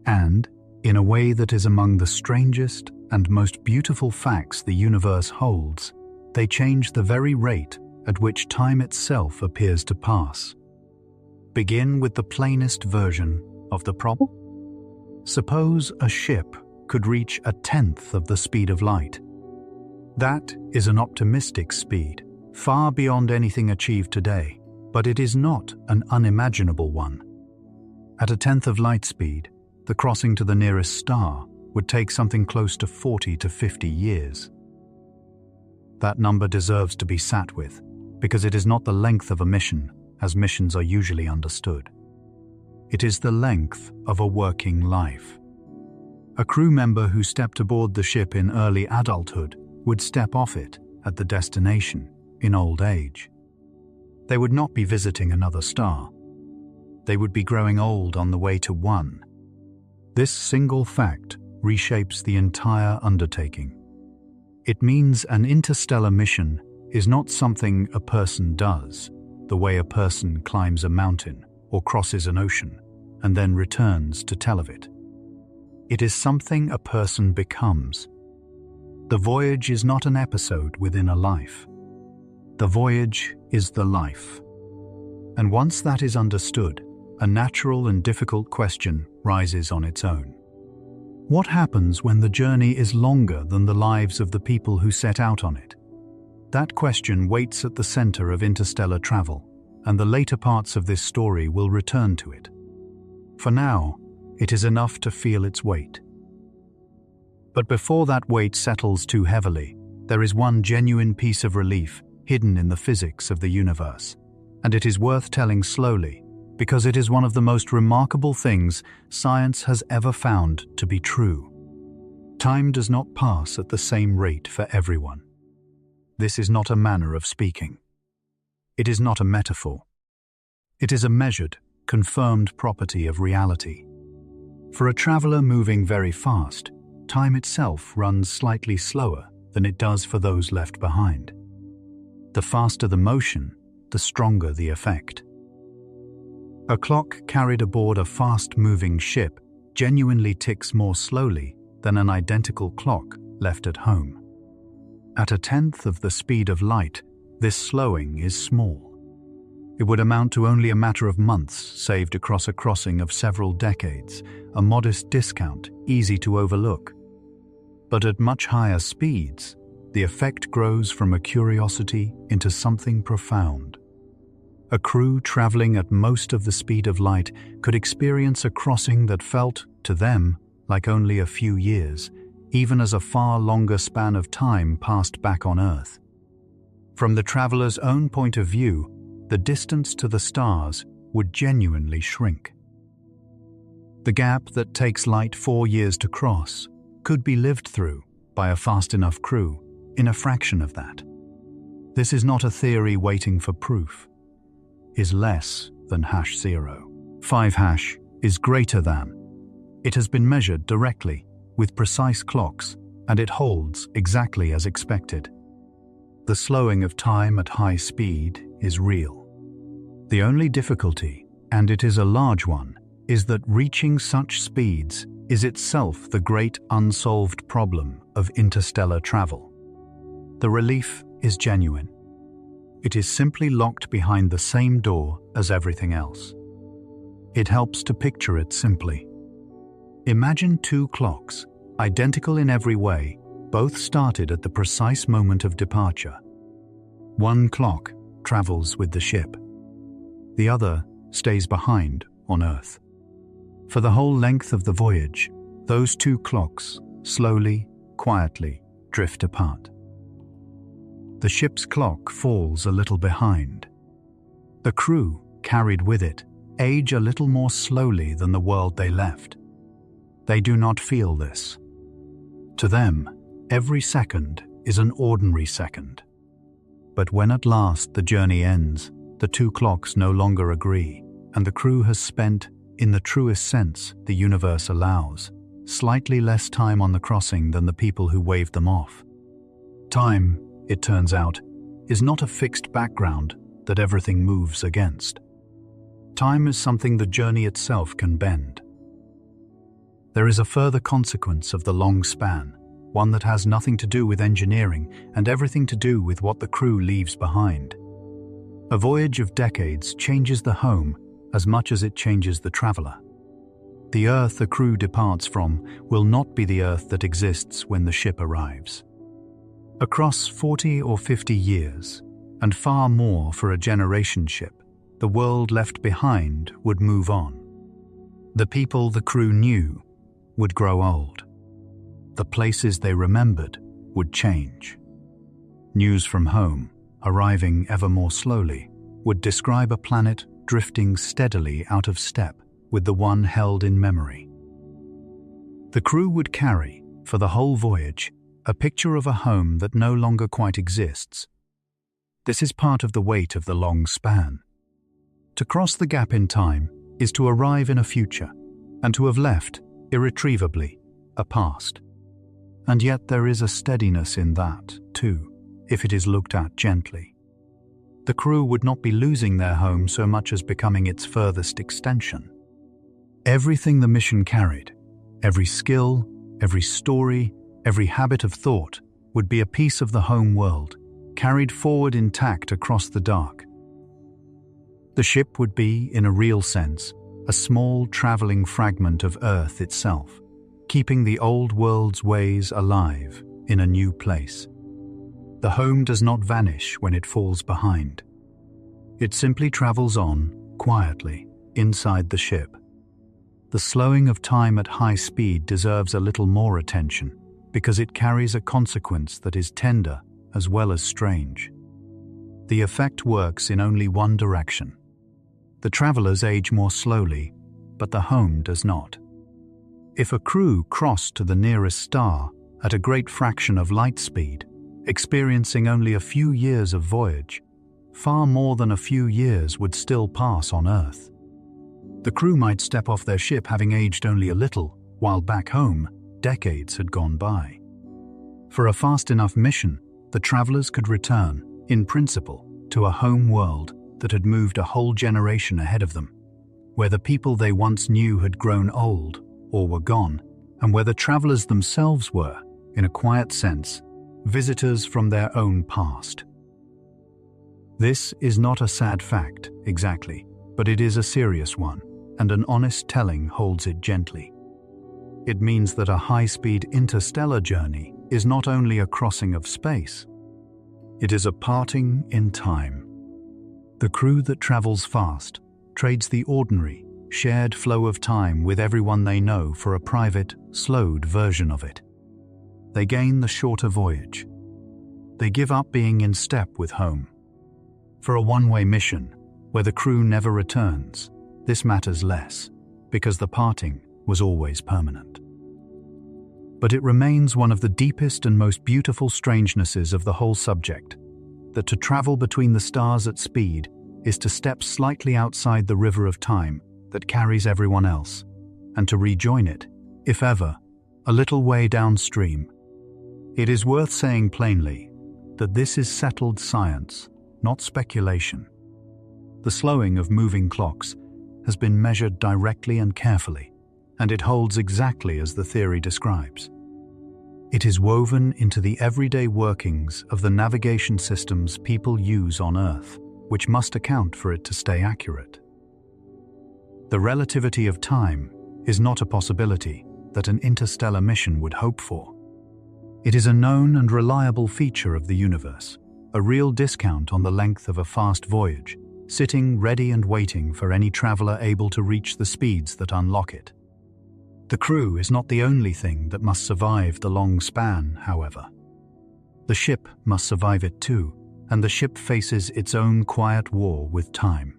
And, in a way that is among the strangest and most beautiful facts the universe holds, they change the very rate at which time itself appears to pass. Begin with the plainest version of the problem. Suppose a ship could reach 1/10 of the speed of light. That is an optimistic speed, far beyond anything achieved today, but it is not an unimaginable one. At 1/10 of light speed, the crossing to the nearest star would take something close to 40 to 50 years. That number deserves to be sat with, because it is not the length of a mission, as missions are usually understood. It is the length of a working life. A crew member who stepped aboard the ship in early adulthood would step off it at the destination in old age. They would not be visiting another star. They would be growing old on the way to one. This single fact reshapes the entire undertaking. It means an interstellar mission is not something a person does, the way a person climbs a mountain or crosses an ocean and then returns to tell of it. It is something a person becomes. The voyage is not an episode within a life. The voyage is the life. And once that is understood, a natural and difficult question rises on its own. What happens when the journey is longer than the lives of the people who set out on it? That question waits at the center of interstellar travel, and the later parts of this story will return to it. For now, it is enough to feel its weight. But before that weight settles too heavily, there is one genuine piece of relief hidden in the physics of the universe, and it is worth telling slowly, because it is one of the most remarkable things science has ever found to be true. Time does not pass at the same rate for everyone. This is not a manner of speaking. It is not a metaphor. It is a measured, confirmed property of reality. For a traveler moving very fast, time itself runs slightly slower than it does for those left behind. The faster the motion, the stronger the effect. A clock carried aboard a fast-moving ship genuinely ticks more slowly than an identical clock left at home. At 1/10 of the speed of light, this slowing is small. It would amount to only a matter of months saved across a crossing of several decades, a modest discount easy to overlook. But at much higher speeds, the effect grows from a curiosity into something profound. A crew traveling at most of the speed of light could experience a crossing that felt, to them, like only a few years, even as a far longer span of time passed back on Earth. From the traveler's own point of view, the distance to the stars would genuinely shrink. The gap that takes light 4 years to cross could be lived through by a fast enough crew in a fraction of that. This is not a theory waiting for proof. Is less than #0. 5# is greater than. It has been measured directly with precise clocks, and it holds exactly as expected. The slowing of time at high speed is real. The only difficulty, and it is a large one, is that reaching such speeds is itself the great unsolved problem of interstellar travel. The relief is genuine. It is simply locked behind the same door as everything else. It helps to picture it simply. Imagine two clocks, identical in every way, both started at the precise moment of departure. One clock travels with the ship. The other stays behind on Earth. For the whole length of the voyage, those two clocks slowly, quietly drift apart. The ship's clock falls a little behind. The crew, carried with it, age a little more slowly than the world they left. They do not feel this. To them, every second is an ordinary second. But when at last the journey ends, the two clocks no longer agree, and the crew has spent, in the truest sense the universe allows, slightly less time on the crossing than the people who waved them off. Time, it turns out, is not a fixed background that everything moves against. Time is something the journey itself can bend. There is a further consequence of the long span, one that has nothing to do with engineering and everything to do with what the crew leaves behind. A voyage of decades changes the home as much as it changes the traveler. The Earth the crew departs from will not be the Earth that exists when the ship arrives. Across 40 or 50 years, and far more for a generation ship, the world left behind would move on. The people the crew knew would grow old. The places they remembered would change. News from home, arriving ever more slowly, would describe a planet drifting steadily out of step with the one held in memory. The crew would carry, for the whole voyage, a picture of a home that no longer quite exists. This is part of the weight of the long span. To cross the gap in time is to arrive in a future, and to have left, irretrievably, a past. And yet there is a steadiness in that, too, if it is looked at gently. The crew would not be losing their home so much as becoming its furthest extension. Everything the mission carried, every skill, every story, every habit of thought, would be a piece of the home world, carried forward intact across the dark. The ship would be, in a real sense, a small traveling fragment of Earth itself, keeping the old world's ways alive in a new place. The home does not vanish when it falls behind. It simply travels on, quietly, inside the ship. The slowing of time at high speed deserves a little more attention, because it carries a consequence that is tender as well as strange. The effect works in only one direction. The travelers age more slowly, but the home does not. If a crew crossed to the nearest star at a great fraction of light speed, experiencing only a few years of voyage, far more than a few years would still pass on Earth. The crew might step off their ship having aged only a little, while back home, decades had gone by. For a fast enough mission, the travelers could return, in principle, to a home world that had moved a whole generation ahead of them, where the people they once knew had grown old or were gone, and where the travelers themselves were, in a quiet sense, visitors from their own past. This is not a sad fact, exactly, but it is a serious one, and an honest telling holds it gently. It means that a high-speed interstellar journey is not only a crossing of space, it is a parting in time. The crew that travels fast trades the ordinary, shared flow of time with everyone they know for a private, slowed version of it. They gain the shorter voyage. They give up being in step with home. For a one-way mission, where the crew never returns, this matters less, because the parting was always permanent. But it remains one of the deepest and most beautiful strangenesses of the whole subject, that to travel between the stars at speed is to step slightly outside the river of time that carries everyone else, and to rejoin it, if ever, a little way downstream. It is worth saying plainly that this is settled science, not speculation. The slowing of moving clocks has been measured directly and carefully, and it holds exactly as the theory describes. It is woven into the everyday workings of the navigation systems people use on Earth, which must account for it to stay accurate. The relativity of time is not a possibility that an interstellar mission would hope for. It is a known and reliable feature of the universe, a real discount on the length of a fast voyage, sitting ready and waiting for any traveler able to reach the speeds that unlock it. The crew is not the only thing that must survive the long span, however. The ship must survive it too, and the ship faces its own quiet war with time.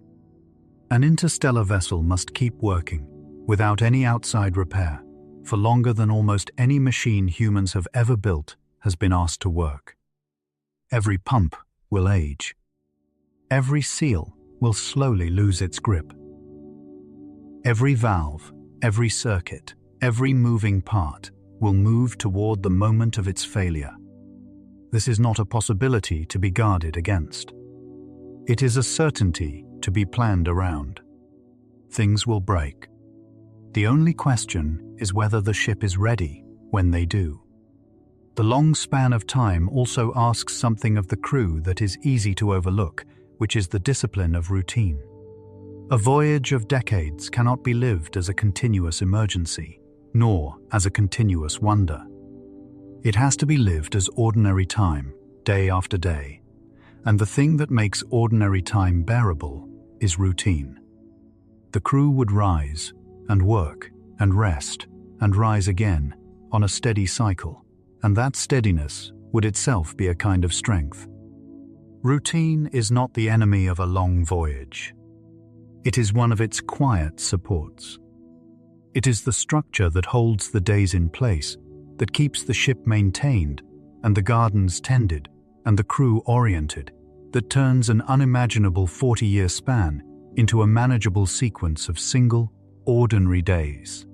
An interstellar vessel must keep working, without any outside repair, for longer than almost any machine humans have ever built has been asked to work. Every pump will age. Every seal will slowly lose its grip. Every valve, every circuit, every moving part will move toward the moment of its failure. This is not a possibility to be guarded against. It is a certainty to be planned around. Things will break. The only question is whether the ship is ready when they do. The long span of time also asks something of the crew that is easy to overlook, which is the discipline of routine. A voyage of decades cannot be lived as a continuous emergency, nor as a continuous wonder. It has to be lived as ordinary time, day after day, and the thing that makes ordinary time bearable is routine. The crew would rise and work and rest and rise again on a steady cycle, and that steadiness would itself be a kind of strength. Routine is not the enemy of a long voyage. It is one of its quiet supports. It is the structure that holds the days in place, that keeps the ship maintained and the gardens tended and the crew oriented, that turns an unimaginable 40-year span into a manageable sequence of single, ordinary days.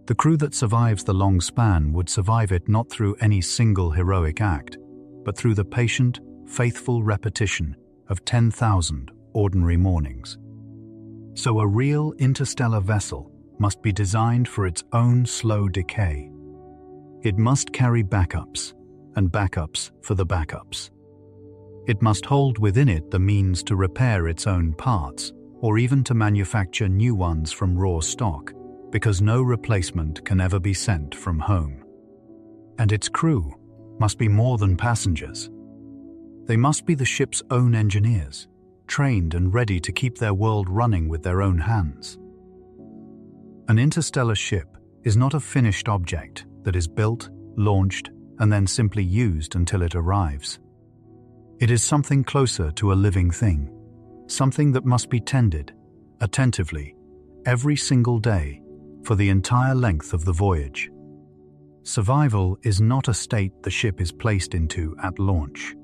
The crew that survives the long span would survive it not through any single heroic act, but through the patient, faithful repetition of 10,000 ordinary mornings. So a real interstellar vessel must be designed for its own slow decay. It must carry backups, and backups for the backups. It must hold within it the means to repair its own parts, or even to manufacture new ones from raw stock, because no replacement can ever be sent from home. And its crew must be more than passengers. They must be the ship's own engineers, trained and ready to keep their world running with their own hands. An interstellar ship is not a finished object that is built, launched, and then simply used until it arrives. It is something closer to a living thing, something that must be tended, attentively, every single day, for the entire length of the voyage. Survival is not a state the ship is placed into at launch.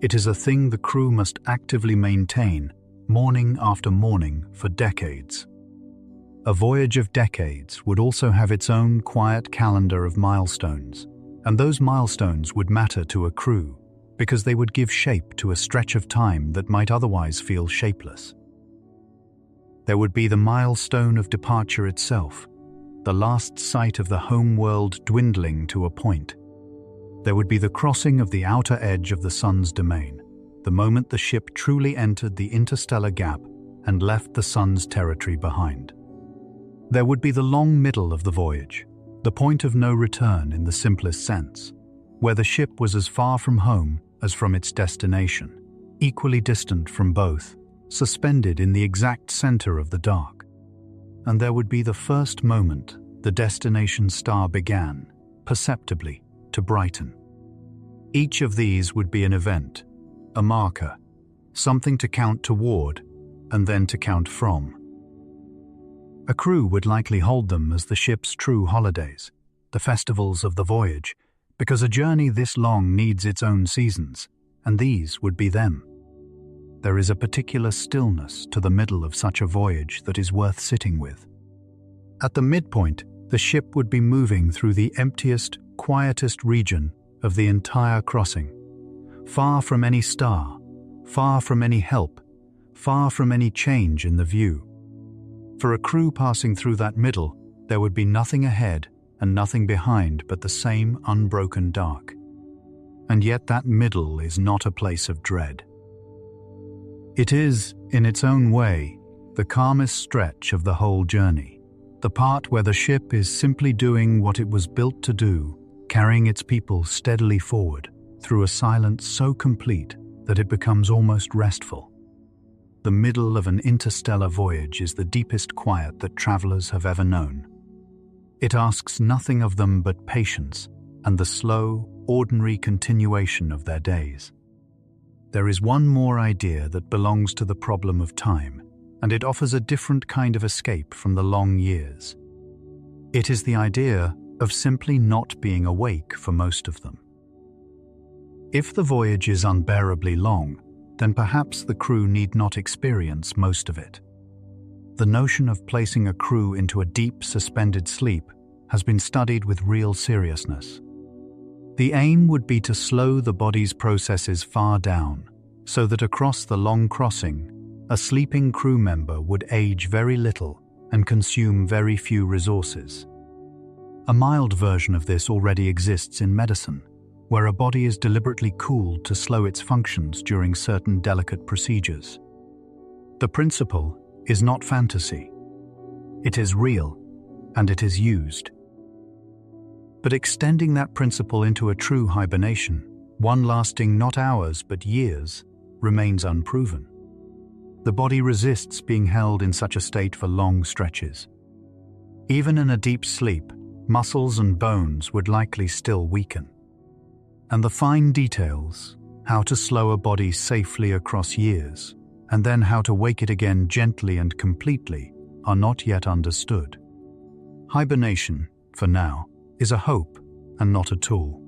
It is a thing the crew must actively maintain, morning after morning, for decades. A voyage of decades would also have its own quiet calendar of milestones, and those milestones would matter to a crew, because they would give shape to a stretch of time that might otherwise feel shapeless. There would be the milestone of departure itself, the last sight of the home world dwindling to a point. There would be the crossing of the outer edge of the sun's domain, the moment the ship truly entered the interstellar gap and left the sun's territory behind. There would be the long middle of the voyage, the point of no return in the simplest sense, where the ship was as far from home as from its destination, equally distant from both, suspended in the exact center of the dark. And there would be the first moment the destination star began, perceptibly, to brighten. Each of these would be an event, a marker, something to count toward and then to count from. A crew would likely hold them as the ship's true holidays, the festivals of the voyage, because a journey this long needs its own seasons, and these would be them. There is a particular stillness to the middle of such a voyage that is worth sitting with. At the midpoint, the ship would be moving through the emptiest, quietest region of the entire crossing, far from any star, far from any help, far from any change in the view. For a crew passing through that middle, there would be nothing ahead and nothing behind but the same unbroken dark. And yet that middle is not a place of dread. It is, in its own way, the calmest stretch of the whole journey, the part where the ship is simply doing what it was built to do, carrying its people steadily forward through a silence so complete that it becomes almost restful. The middle of an interstellar voyage is the deepest quiet that travelers have ever known. It asks nothing of them but patience and the slow, ordinary continuation of their days. There is one more idea that belongs to the problem of time, and it offers a different kind of escape from the long years. It is the idea of simply not being awake for most of them. If the voyage is unbearably long, then perhaps the crew need not experience most of it. The notion of placing a crew into a deep, suspended sleep has been studied with real seriousness. The aim would be to slow the body's processes far down, so that across the long crossing, a sleeping crew member would age very little and consume very few resources. A mild version of this already exists in medicine, where a body is deliberately cooled to slow its functions during certain delicate procedures. The principle is not fantasy. It is real, and it is used. But extending that principle into a true hibernation, one lasting not hours but years, remains unproven. The body resists being held in such a state for long stretches. Even in a deep sleep, muscles and bones would likely still weaken. And the fine details, how to slow a body safely across years, and then how to wake it again gently and completely, are not yet understood. Hibernation, for now, is a hope and not a tool.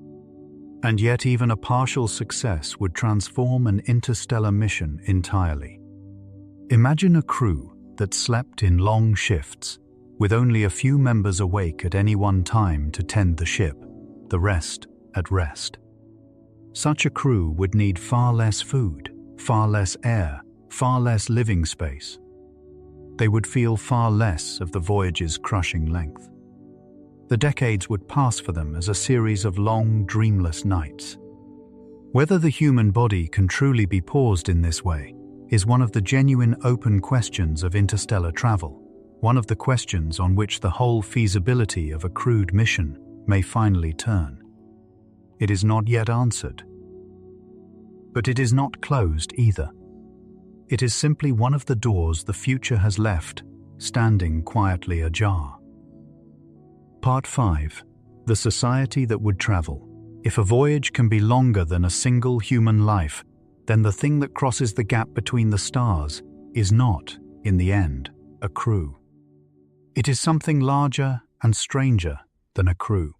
And yet even a partial success would transform an interstellar mission entirely. Imagine a crew that slept in long shifts, with only a few members awake at any one time to tend the ship, the rest at rest. Such a crew would need far less food, far less air, far less living space. They would feel far less of the voyage's crushing length. The decades would pass for them as a series of long, dreamless nights. Whether the human body can truly be paused in this way is one of the genuine open questions of interstellar travel, one of the questions on which the whole feasibility of a crewed mission may finally turn. It is not yet answered. But it is not closed either. It is simply one of the doors the future has left, standing quietly ajar. Part 5. The society that would travel. If a voyage can be longer than a single human life, then the thing that crosses the gap between the stars is not, in the end, a crew. It is something larger and stranger than a crew.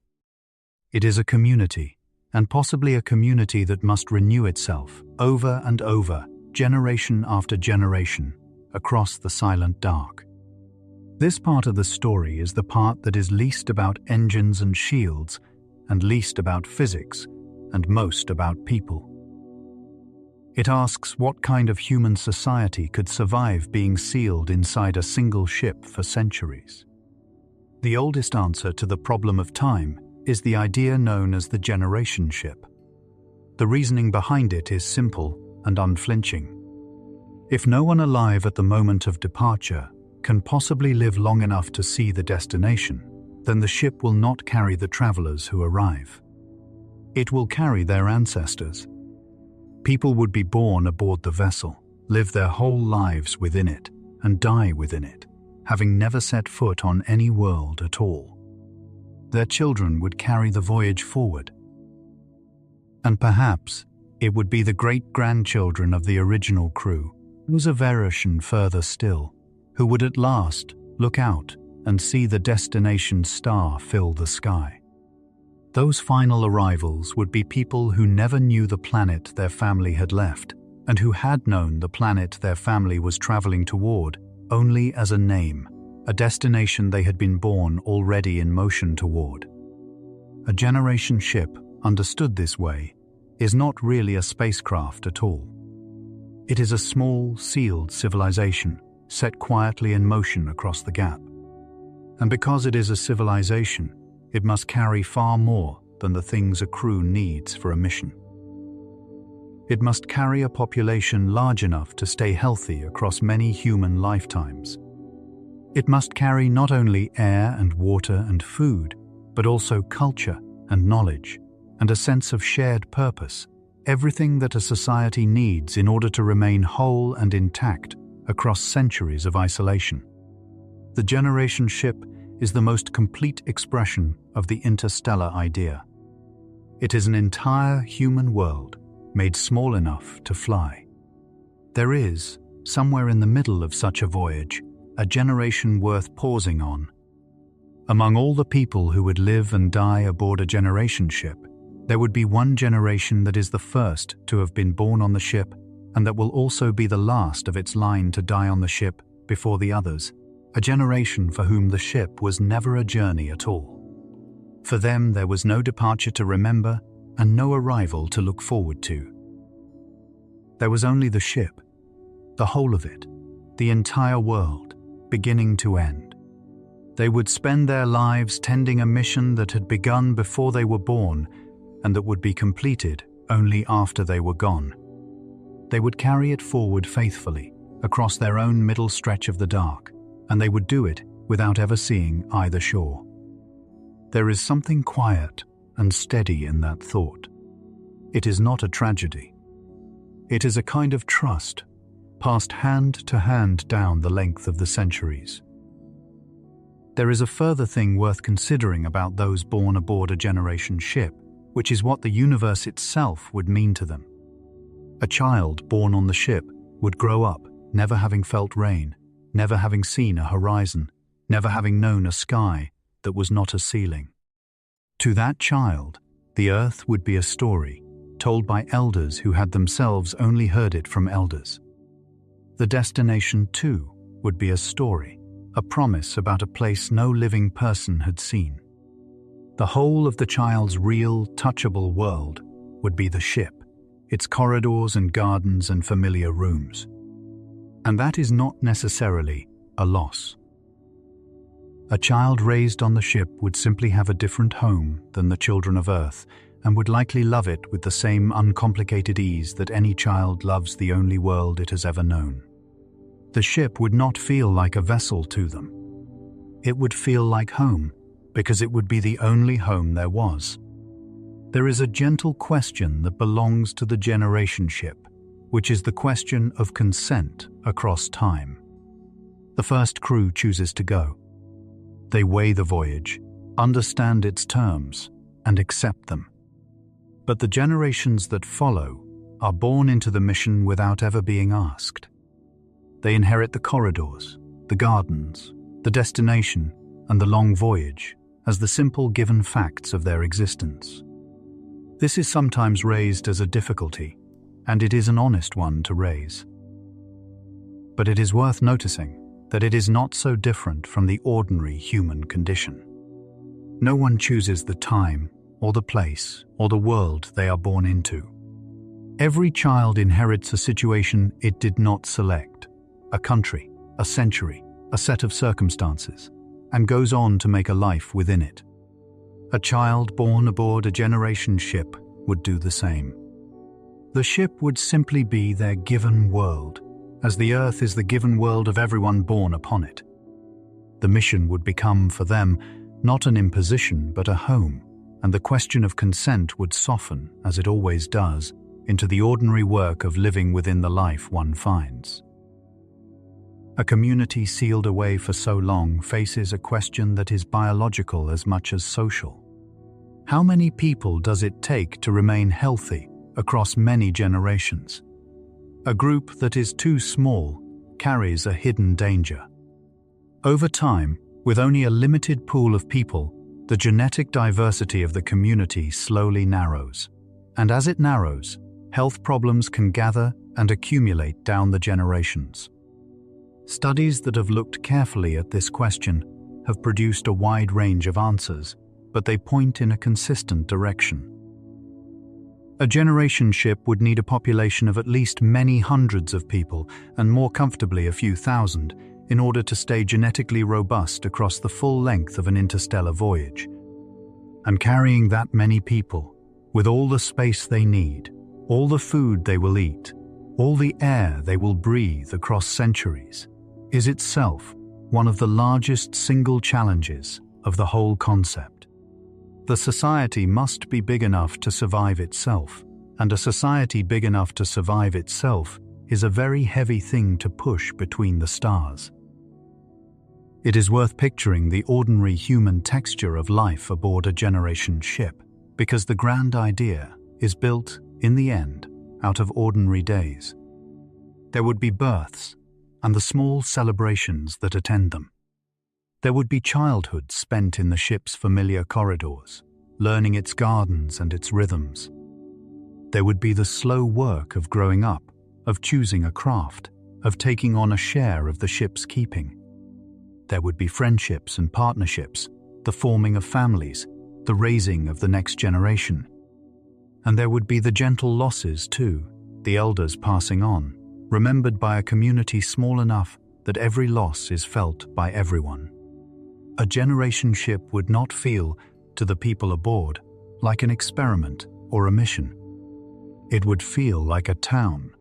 It is a community, and possibly a community that must renew itself over and over, generation after generation, across the silent dark. This part of the story is the part that is least about engines and shields, and least about physics, and most about people. It asks what kind of human society could survive being sealed inside a single ship for centuries. The oldest answer to the problem of time is the idea known as the generation ship. The reasoning behind it is simple and unflinching. If no one alive at the moment of departure can possibly live long enough to see the destination, then the ship will not carry the travelers who arrive. It will carry their ancestors. People would be born aboard the vessel, live their whole lives within it, and die within it, having never set foot on any world at all. Their children would carry the voyage forward. And perhaps it would be the great-grandchildren of the original crew, whose a variation further still, who would at last look out and see the destination star fill the sky. Those final arrivals would be people who never knew the planet their family had left, and who had known the planet their family was traveling toward only as a name, a destination they had been born already in motion toward. A generation ship, understood this way, is not really a spacecraft at all. It is a small, sealed civilization, set quietly in motion across the gap. And because it is a civilization, it must carry far more than the things a crew needs for a mission. It must carry a population large enough to stay healthy across many human lifetimes. It must carry not only air and water and food, but also culture and knowledge, and a sense of shared purpose, everything that a society needs in order to remain whole and intact across centuries of isolation. The generation ship is the most complete expression of the interstellar idea. It is an entire human world made small enough to fly. There is, somewhere in the middle of such a voyage, a generation worth pausing on. Among all the people who would live and die aboard a generation ship, there would be one generation that is the first to have been born on the ship, and that will also be the last of its line to die on the ship before the others, a generation for whom the ship was never a journey at all. For them there was no departure to remember and no arrival to look forward to. There was only the ship, the whole of it, the entire world, beginning to end. They would spend their lives tending a mission that had begun before they were born and that would be completed only after they were gone. They would carry it forward faithfully across their own middle stretch of the dark, and they would do it without ever seeing either shore. There is something quiet and steady in that thought. It is not a tragedy. It is a kind of trust, passed hand to hand down the length of the centuries. There is a further thing worth considering about those born aboard a generation ship, which is what the universe itself would mean to them. A child born on the ship would grow up never having felt rain, never having seen a horizon, never having known a sky that was not a ceiling. To that child, the earth would be a story told by elders who had themselves only heard it from elders. The destination, too, would be a story, a promise about a place no living person had seen. The whole of the child's real, touchable world would be the ship, its corridors and gardens and familiar rooms. And that is not necessarily a loss. A child raised on the ship would simply have a different home than the children of Earth, and would likely love it with the same uncomplicated ease that any child loves the only world it has ever known. The ship would not feel like a vessel to them. It would feel like home, because it would be the only home there was. There is a gentle question that belongs to the generation ship, which is the question of consent across time. The first crew chooses to go. They weigh the voyage, understand its terms, and accept them. But the generations that follow are born into the mission without ever being asked. They inherit the corridors, the gardens, the destination, and the long voyage as the simple given facts of their existence. This is sometimes raised as a difficulty, and it is an honest one to raise. But it is worth noticing that it is not so different from the ordinary human condition. No one chooses the time, or the place, or the world they are born into. Every child inherits a situation it did not select, a country, a century, a set of circumstances, and goes on to make a life within it. A child born aboard a generation ship would do the same. The ship would simply be their given world, as the earth is the given world of everyone born upon it. The mission would become for them not an imposition but a home, and the question of consent would soften, as it always does, into the ordinary work of living within the life one finds. A community sealed away for so long faces a question that is biological as much as social. How many people does it take to remain healthy across many generations? A group that is too small carries a hidden danger. Over time, with only a limited pool of people, the genetic diversity of the community slowly narrows. And as it narrows, health problems can gather and accumulate down the generations. Studies that have looked carefully at this question have produced a wide range of answers, but they point in a consistent direction. A generation ship would need a population of at least many hundreds of people, and more comfortably a few thousand, in order to stay genetically robust across the full length of an interstellar voyage. And carrying that many people, with all the space they need, all the food they will eat, all the air they will breathe across centuries, is itself one of the largest single challenges of the whole concept. The society must be big enough to survive itself, and a society big enough to survive itself is a very heavy thing to push between the stars. It is worth picturing the ordinary human texture of life aboard a generation ship, because the grand idea is built, in the end, out of ordinary days. There would be births, and the small celebrations that attend them. There would be childhood spent in the ship's familiar corridors, learning its gardens and its rhythms. There would be the slow work of growing up, of choosing a craft, of taking on a share of the ship's keeping. There would be friendships and partnerships, the forming of families, the raising of the next generation. And there would be the gentle losses too, the elders passing on, remembered by a community small enough that every loss is felt by everyone. A generation ship would not feel, to the people aboard, like an experiment or a mission. It would feel like a town.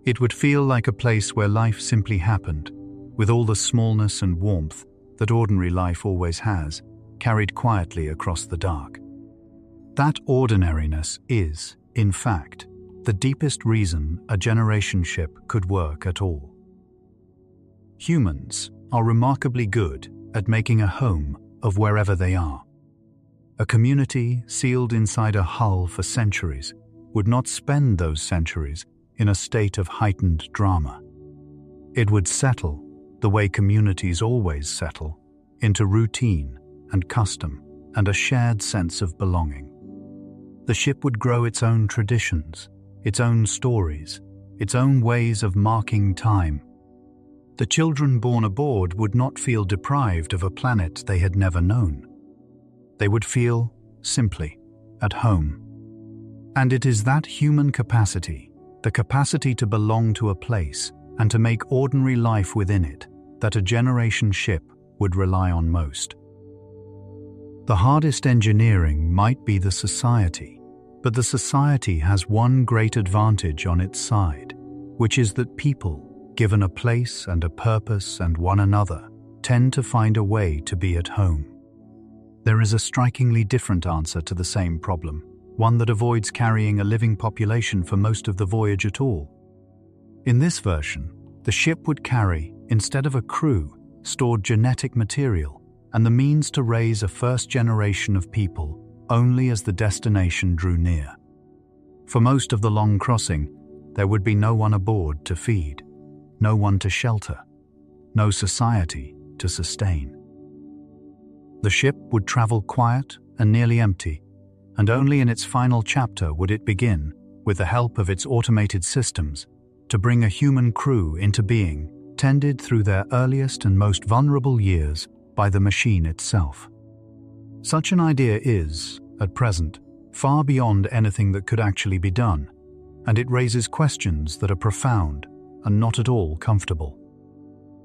It would feel like a place where life simply happened, with all the smallness and warmth that ordinary life always has, carried quietly across the dark. That ordinariness is, in fact, the deepest reason a generation ship could work at all. Humans are remarkably good at making a home of wherever they are. A community sealed inside a hull for centuries would not spend those centuries in a state of heightened drama. It would settle, the way communities always settle, into routine and custom and a shared sense of belonging. The ship would grow its own traditions, its own stories, its own ways of marking time. The children born aboard would not feel deprived of a planet they had never known. They would feel, simply, at home. And it is that human capacity, the capacity to belong to a place and to make ordinary life within it, that a generation ship would rely on most. The hardest engineering might be the society, but the society has one great advantage on its side, which is that people, given a place and a purpose and one another, tend to find a way to be at home. There is a strikingly different answer to the same problem, one that avoids carrying a living population for most of the voyage at all. In this version, the ship would carry, instead of a crew, stored genetic material and the means to raise a first generation of people only as the destination drew near. For most of the long crossing, there would be no one aboard to feed, no one to shelter, no society to sustain. The ship would travel quiet and nearly empty, and only in its final chapter would it begin, with the help of its automated systems, to bring a human crew into being, tended through their earliest and most vulnerable years by the machine itself. Such an idea is, at present, far beyond anything that could actually be done, and it raises questions that are profound and not at all comfortable.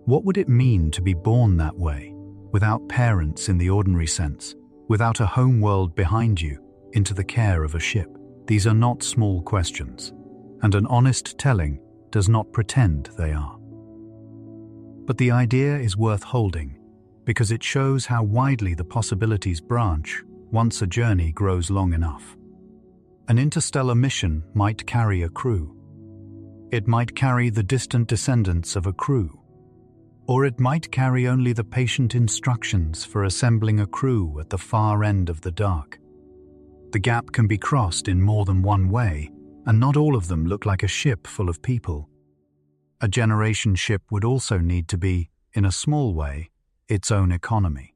What would it mean to be born that way, without parents in the ordinary sense, without a home world behind you, into the care of a ship? These are not small questions, and an honest telling does not pretend they are. But the idea is worth holding, because it shows how widely the possibilities branch once a journey grows long enough. An interstellar mission might carry a crew. It might carry the distant descendants of a crew. Or it might carry only the patient instructions for assembling a crew at the far end of the dark. The gap can be crossed in more than one way, and not all of them look like a ship full of people. A generation ship would also need to be, in a small way, its own economy.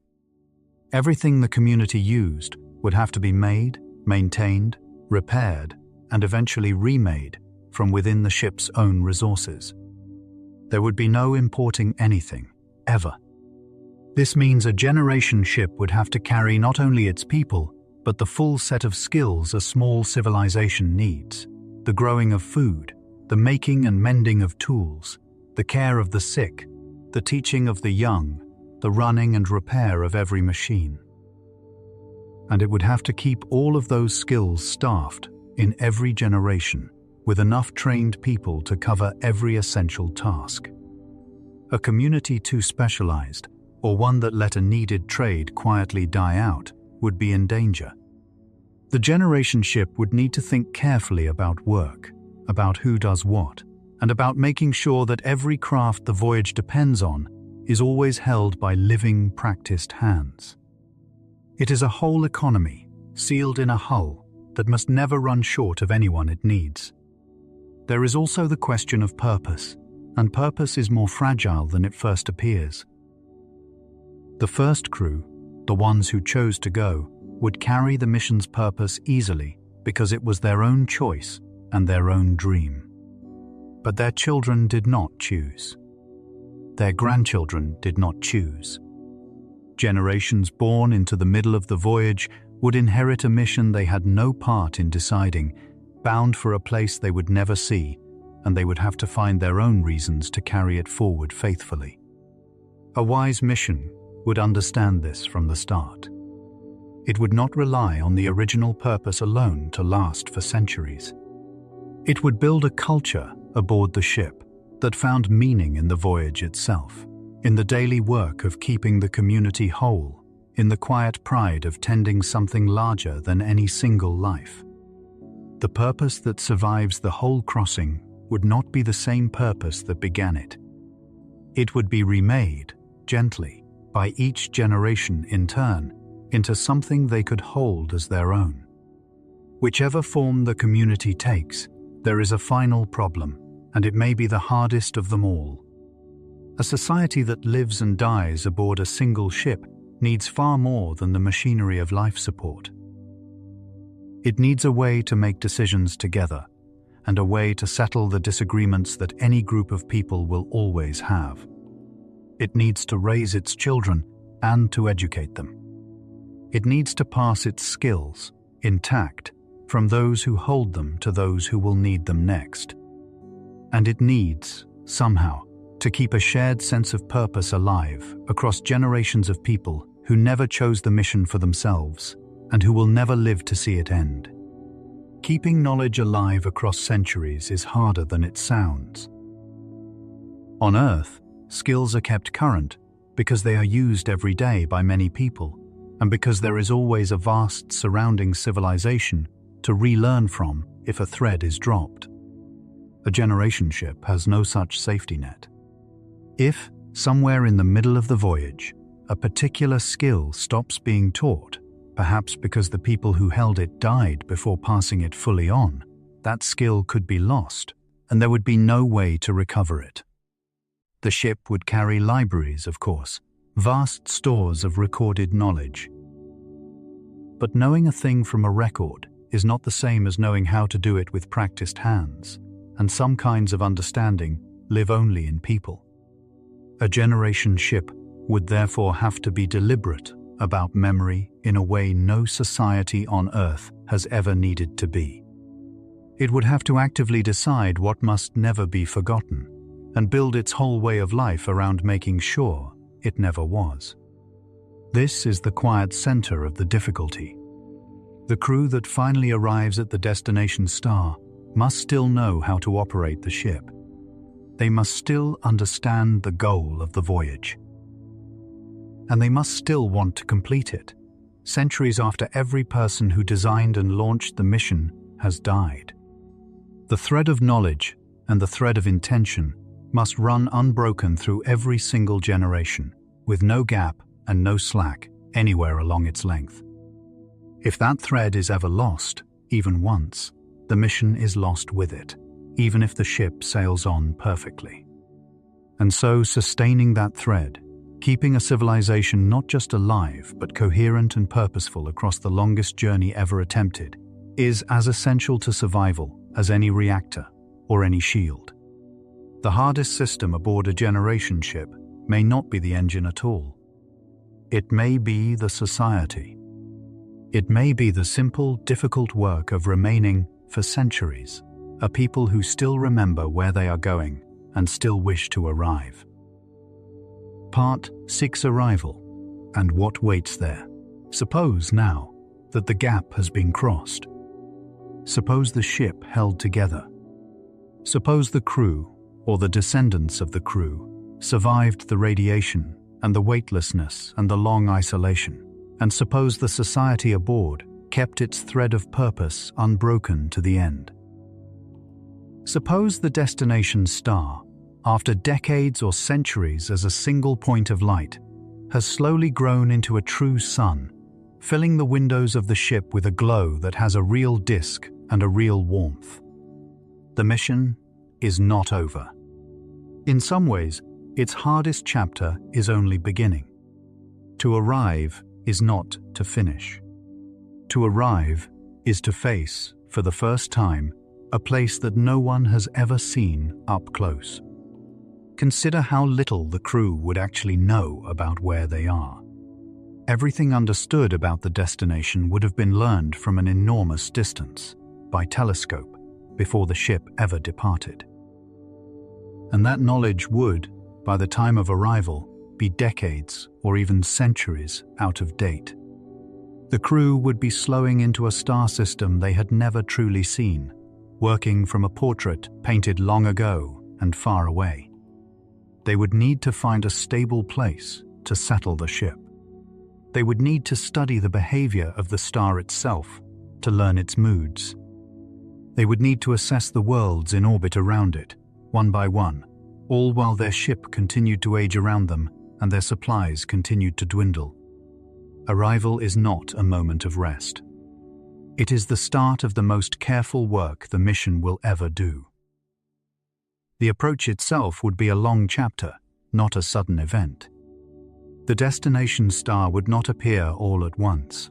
Everything the community used would have to be made, maintained, repaired, and eventually remade from within the ship's own resources. There would be no importing anything, ever. This means a generation ship would have to carry not only its people, but the full set of skills a small civilization needs: the growing of food, the making and mending of tools, the care of the sick, the teaching of the young, the running and repair of every machine. And it would have to keep all of those skills staffed in every generation with enough trained people to cover every essential task. A community too specialized, or one that let a needed trade quietly die out, would be in danger. The generation ship would need to think carefully about work, about who does what, and about making sure that every craft the voyage depends on is always held by living, practiced hands. It is a whole economy, sealed in a hull, that must never run short of anyone it needs. There is also the question of purpose, and purpose is more fragile than it first appears. The first crew, the ones who chose to go, would carry the mission's purpose easily because it was their own choice and their own dream. But their children did not choose. Their grandchildren did not choose. Generations born into the middle of the voyage would inherit a mission they had no part in deciding, bound for a place they would never see, and they would have to find their own reasons to carry it forward faithfully. A wise mission would understand this from the start. It would not rely on the original purpose alone to last for centuries. It would build a culture aboard the ship that found meaning in the voyage itself, in the daily work of keeping the community whole, in the quiet pride of tending something larger than any single life. The purpose that survives the whole crossing would not be the same purpose that began it. It would be remade, gently, by each generation in turn, into something they could hold as their own. Whichever form the community takes, there is a final problem, and it may be the hardest of them all. A society that lives and dies aboard a single ship needs far more than the machinery of life support. It needs a way to make decisions together, and a way to settle the disagreements that any group of people will always have. It needs to raise its children and to educate them. It needs to pass its skills, intact, from those who hold them to those who will need them next. And it needs, somehow, to keep a shared sense of purpose alive across generations of people who never chose the mission for themselves and who will never live to see it end. Keeping knowledge alive across centuries is harder than it sounds. On Earth, skills are kept current because they are used every day by many people, and because there is always a vast surrounding civilization to relearn from if a thread is dropped. A generation ship has no such safety net. If, somewhere in the middle of the voyage, a particular skill stops being taught, perhaps because the people who held it died before passing it fully on, that skill could be lost, and there would be no way to recover it. The ship would carry libraries, of course, vast stores of recorded knowledge. But knowing a thing from a record is not the same as knowing how to do it with practiced hands, and some kinds of understanding live only in people. A generation ship would therefore have to be deliberate about memory in a way no society on Earth has ever needed to be. It would have to actively decide what must never be forgotten, and build its whole way of life around making sure it never was. This is the quiet center of the difficulty. The crew that finally arrives at the destination star must still know how to operate the ship. They must still understand the goal of the voyage. And they must still want to complete it, centuries after every person who designed and launched the mission has died. The thread of knowledge and the thread of intention must run unbroken through every single generation, with no gap and no slack anywhere along its length. If that thread is ever lost, even once, the mission is lost with it, even if the ship sails on perfectly. And so sustaining that thread, keeping a civilization not just alive but coherent and purposeful across the longest journey ever attempted, is as essential to survival as any reactor or any shield. The hardest system aboard a generation ship may not be the engine at all. It may be the society. It may be the simple, difficult work of remaining for centuries, a people who still remember where they are going and still wish to arrive. Part 6: Arrival, and what waits there. Suppose now that the gap has been crossed. Suppose the ship held together. Suppose the crew, or the descendants of the crew, survived the radiation and the weightlessness and the long isolation, and suppose the society aboard kept its thread of purpose unbroken to the end. Suppose the destination star, after decades or centuries as a single point of light, has slowly grown into a true sun, filling the windows of the ship with a glow that has a real disk and a real warmth. The mission is not over. In some ways, its hardest chapter is only beginning. To arrive is not to finish. To arrive is to face, for the first time, a place that no one has ever seen up close. Consider how little the crew would actually know about where they are. Everything understood about the destination would have been learned from an enormous distance, by telescope, before the ship ever departed. And that knowledge would, by the time of arrival, be decades or even centuries out of date. The crew would be slowing into a star system they had never truly seen, working from a portrait painted long ago and far away. They would need to find a stable place to settle the ship. They would need to study the behavior of the star itself to learn its moods. They would need to assess the worlds in orbit around it, one by one, all while their ship continued to age around them and their supplies continued to dwindle. Arrival is not a moment of rest. It is the start of the most careful work the mission will ever do. The approach itself would be a long chapter, not a sudden event. The destination star would not appear all at once.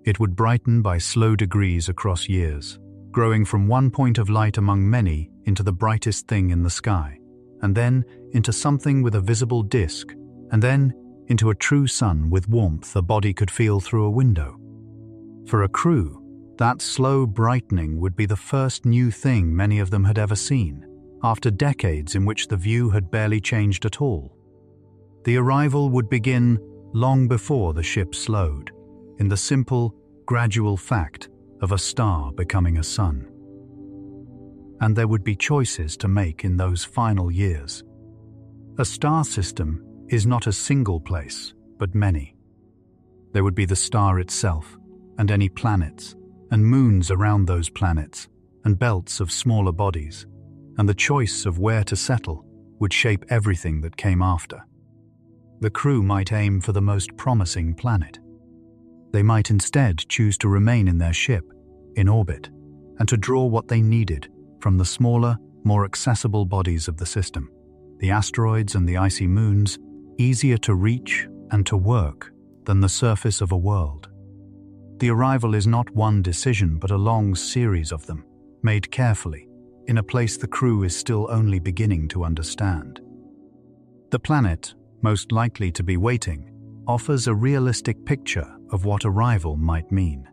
It would brighten by slow degrees across years, growing from one point of light among many into the brightest thing in the sky, and then into something with a visible disk, and then into a true sun with warmth a body could feel through a window. For a crew, that slow brightening would be the first new thing many of them had ever seen, after decades in which the view had barely changed at all. The arrival would begin long before the ship slowed, in the simple, gradual fact of a star becoming a sun. And there would be choices to make in those final years. A star system is not a single place, but many. There would be the star itself, and any planets, and moons around those planets, and belts of smaller bodies, and the choice of where to settle would shape everything that came after. The crew might aim for the most promising planet. They might instead choose to remain in their ship, in orbit, and to draw what they needed from the smaller, more accessible bodies of the system, the asteroids and the icy moons, easier to reach and to work than the surface of a world. The arrival is not one decision but a long series of them, made carefully, in a place the crew is still only beginning to understand. The planet, most likely to be waiting, offers a realistic picture of what arrival might mean.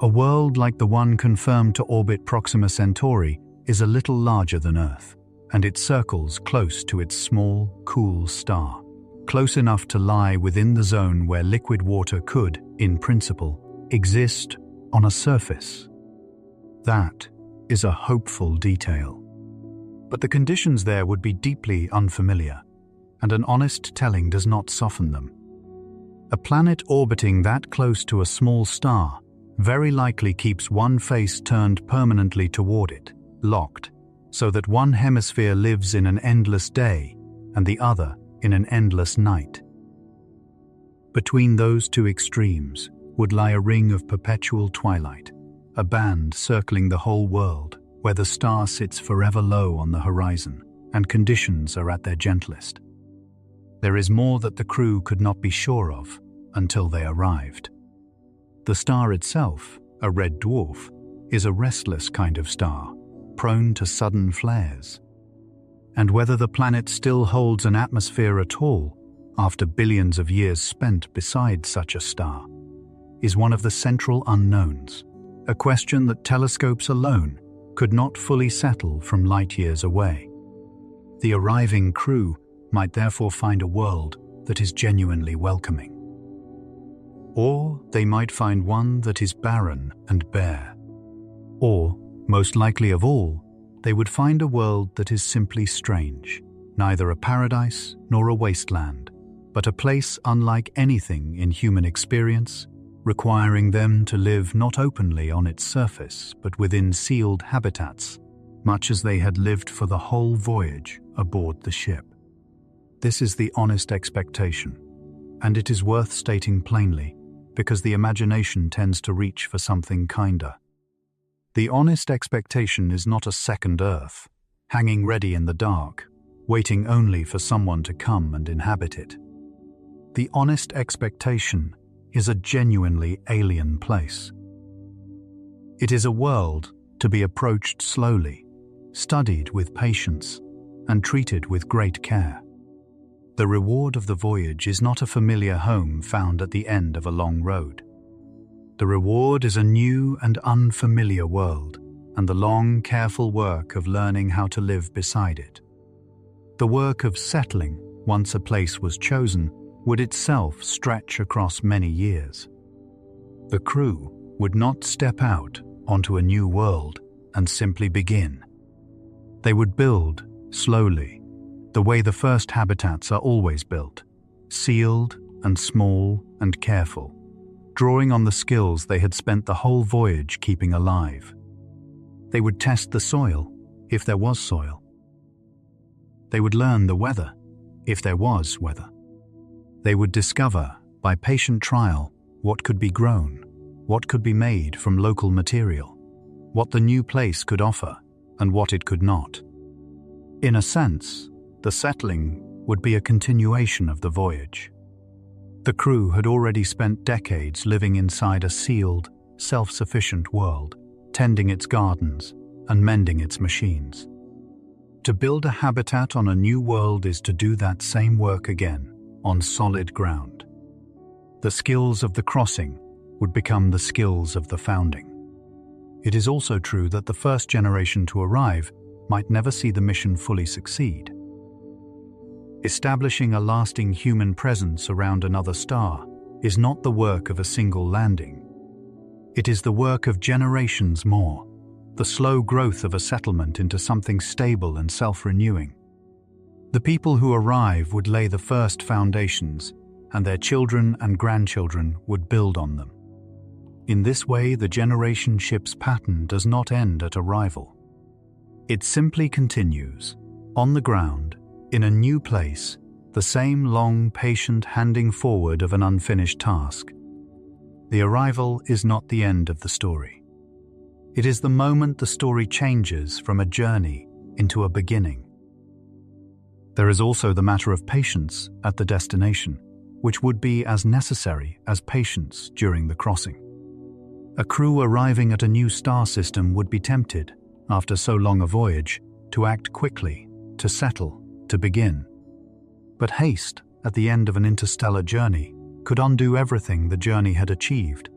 A world like the one confirmed to orbit Proxima Centauri is a little larger than Earth, and it circles close to its small, cool star, close enough to lie within the zone where liquid water could, in principle, exist on a surface. That is a hopeful detail. But the conditions there would be deeply unfamiliar, and an honest telling does not soften them. A planet orbiting that close to a small star very likely keeps one face turned permanently toward it, locked, so that one hemisphere lives in an endless day and the other in an endless night. Between those two extremes would lie a ring of perpetual twilight, a band circling the whole world where the star sits forever low on the horizon and conditions are at their gentlest. There is more that the crew could not be sure of until they arrived. The star itself, a red dwarf, is a restless kind of star, prone to sudden flares. And whether the planet still holds an atmosphere at all after billions of years spent beside such a star, is one of the central unknowns, a question that telescopes alone could not fully settle from light years away. The arriving crew might therefore find a world that is genuinely welcoming. Or they might find one that is barren and bare. Or, most likely of all, they would find a world that is simply strange, neither a paradise nor a wasteland, but a place unlike anything in human experience, requiring them to live not openly on its surface but within sealed habitats, much as they had lived for the whole voyage aboard the ship. This is the honest expectation, and it is worth stating plainly, because the imagination tends to reach for something kinder. The honest expectation is not a second Earth, hanging ready in the dark, waiting only for someone to come and inhabit it. The honest expectation is a genuinely alien place. It is a world to be approached slowly, studied with patience, and treated with great care. The reward of the voyage is not a familiar home found at the end of a long road. The reward is a new and unfamiliar world, and the long, careful work of learning how to live beside it. The work of settling, once a place was chosen, would itself stretch across many years. The crew would not step out onto a new world and simply begin. They would build slowly, the way the first habitats are always built, sealed and small and careful, drawing on the skills they had spent the whole voyage keeping alive. They would test the soil, if there was soil. They would learn the weather, if there was weather. They would discover, by patient trial, what could be grown, what could be made from local material, what the new place could offer, and what it could not. In a sense, the settling would be a continuation of the voyage. The crew had already spent decades living inside a sealed, self-sufficient world, tending its gardens and mending its machines. To build a habitat on a new world is to do that same work again, on solid ground. The skills of the crossing would become the skills of the founding. It is also true that the first generation to arrive might never see the mission fully succeed. Establishing a lasting human presence around another star is not the work of a single landing. It is the work of generations more, the slow growth of a settlement into something stable and self-renewing. The people who arrive would lay the first foundations, and their children and grandchildren would build on them. In this way, the generation ship's pattern does not end at arrival. It simply continues, on the ground, in a new place, the same long, patient handing forward of an unfinished task. The arrival is not the end of the story. It is the moment the story changes from a journey into a beginning. There is also the matter of patience at the destination, which would be as necessary as patience during the crossing. A crew arriving at a new star system would be tempted, after so long a voyage, to act quickly, to settle, to begin. But haste at the end of an interstellar journey could undo everything the journey had achieved.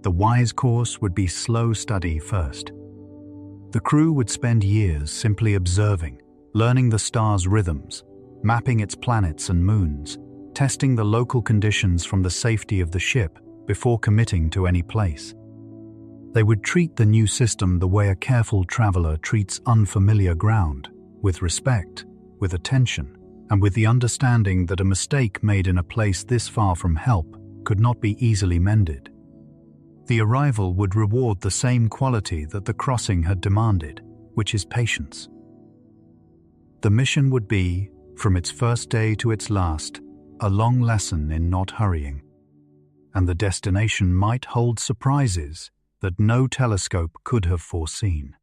The wise course would be slow study first. The crew would spend years simply observing, learning the star's rhythms, mapping its planets and moons, testing the local conditions from the safety of the ship before committing to any place. They would treat the new system the way a careful traveler treats unfamiliar ground, with respect, with attention, and with the understanding that a mistake made in a place this far from help could not be easily mended. The arrival would reward the same quality that the crossing had demanded, which is patience. The mission would be, from its first day to its last, a long lesson in not hurrying. And the destination might hold surprises that no telescope could have foreseen.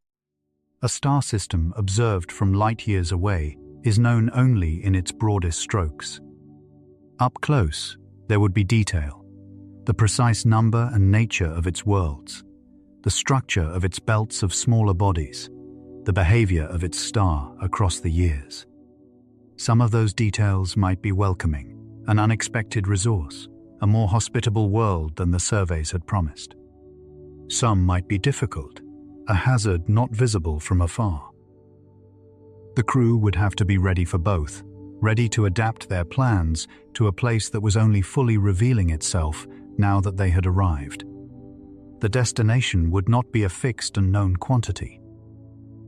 A star system observed from light years away is known only in its broadest strokes. Up close, there would be detail, the precise number and nature of its worlds, the structure of its belts of smaller bodies, the behavior of its star across the years. Some of those details might be welcoming, an unexpected resource, a more hospitable world than the surveys had promised. Some might be difficult, a hazard not visible from afar. The crew would have to be ready for both, ready to adapt their plans to a place that was only fully revealing itself now that they had arrived. The destination would not be a fixed and known quantity.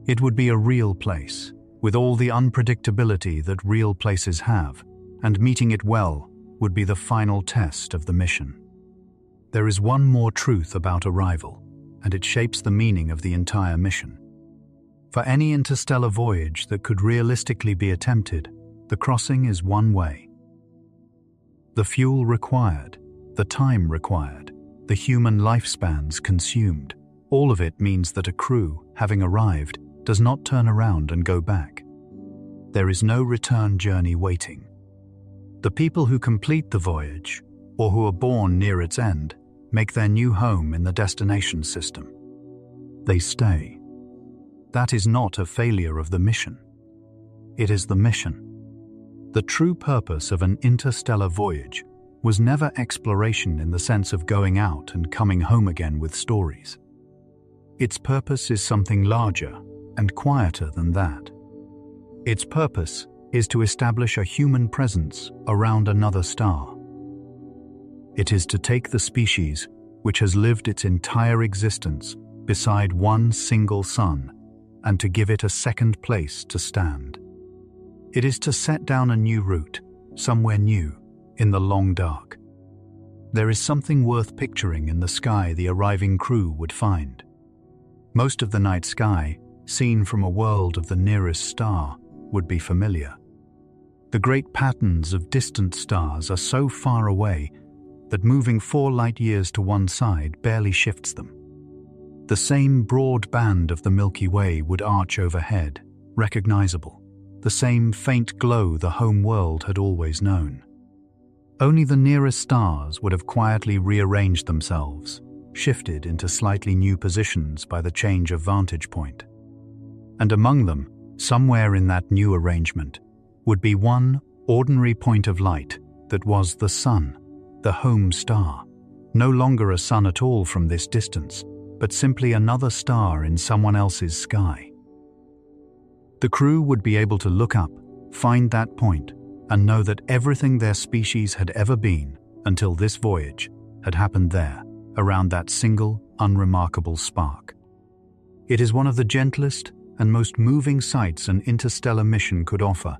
It would be a real place, with all the unpredictability that real places have, and meeting it well would be the final test of the mission. There is one more truth about arrival, and it shapes the meaning of the entire mission. For any interstellar voyage that could realistically be attempted, the crossing is one way. The fuel required, the time required, the human lifespans consumed, all of it means that a crew, having arrived, does not turn around and go back. There is no return journey waiting. The people who complete the voyage, or who are born near its end, make their new home in the destination system. They stay. That is not a failure of the mission. It is the mission. The true purpose of an interstellar voyage was never exploration in the sense of going out and coming home again with stories. Its purpose is something larger and quieter than that. Its purpose is to establish a human presence around another star. It is to take the species which has lived its entire existence beside one single sun and to give it a second place to stand. It is to set down a new route, somewhere new, in the long dark. There is something worth picturing in the sky the arriving crew would find. Most of the night sky, seen from a world of the nearest star, would be familiar. The great patterns of distant stars are so far away that moving 4 light years to one side barely shifts them. The same broad band of the Milky Way would arch overhead, recognizable, the same faint glow the home world had always known. Only the nearest stars would have quietly rearranged themselves, shifted into slightly new positions by the change of vantage point. And among them, somewhere in that new arrangement, would be one ordinary point of light that was the sun, the home star, no longer a sun at all from this distance, but simply another star in someone else's sky. The crew would be able to look up, find that point, and know that everything their species had ever been, until this voyage, had happened there, around that single, unremarkable spark. It is one of the gentlest and most moving sights an interstellar mission could offer,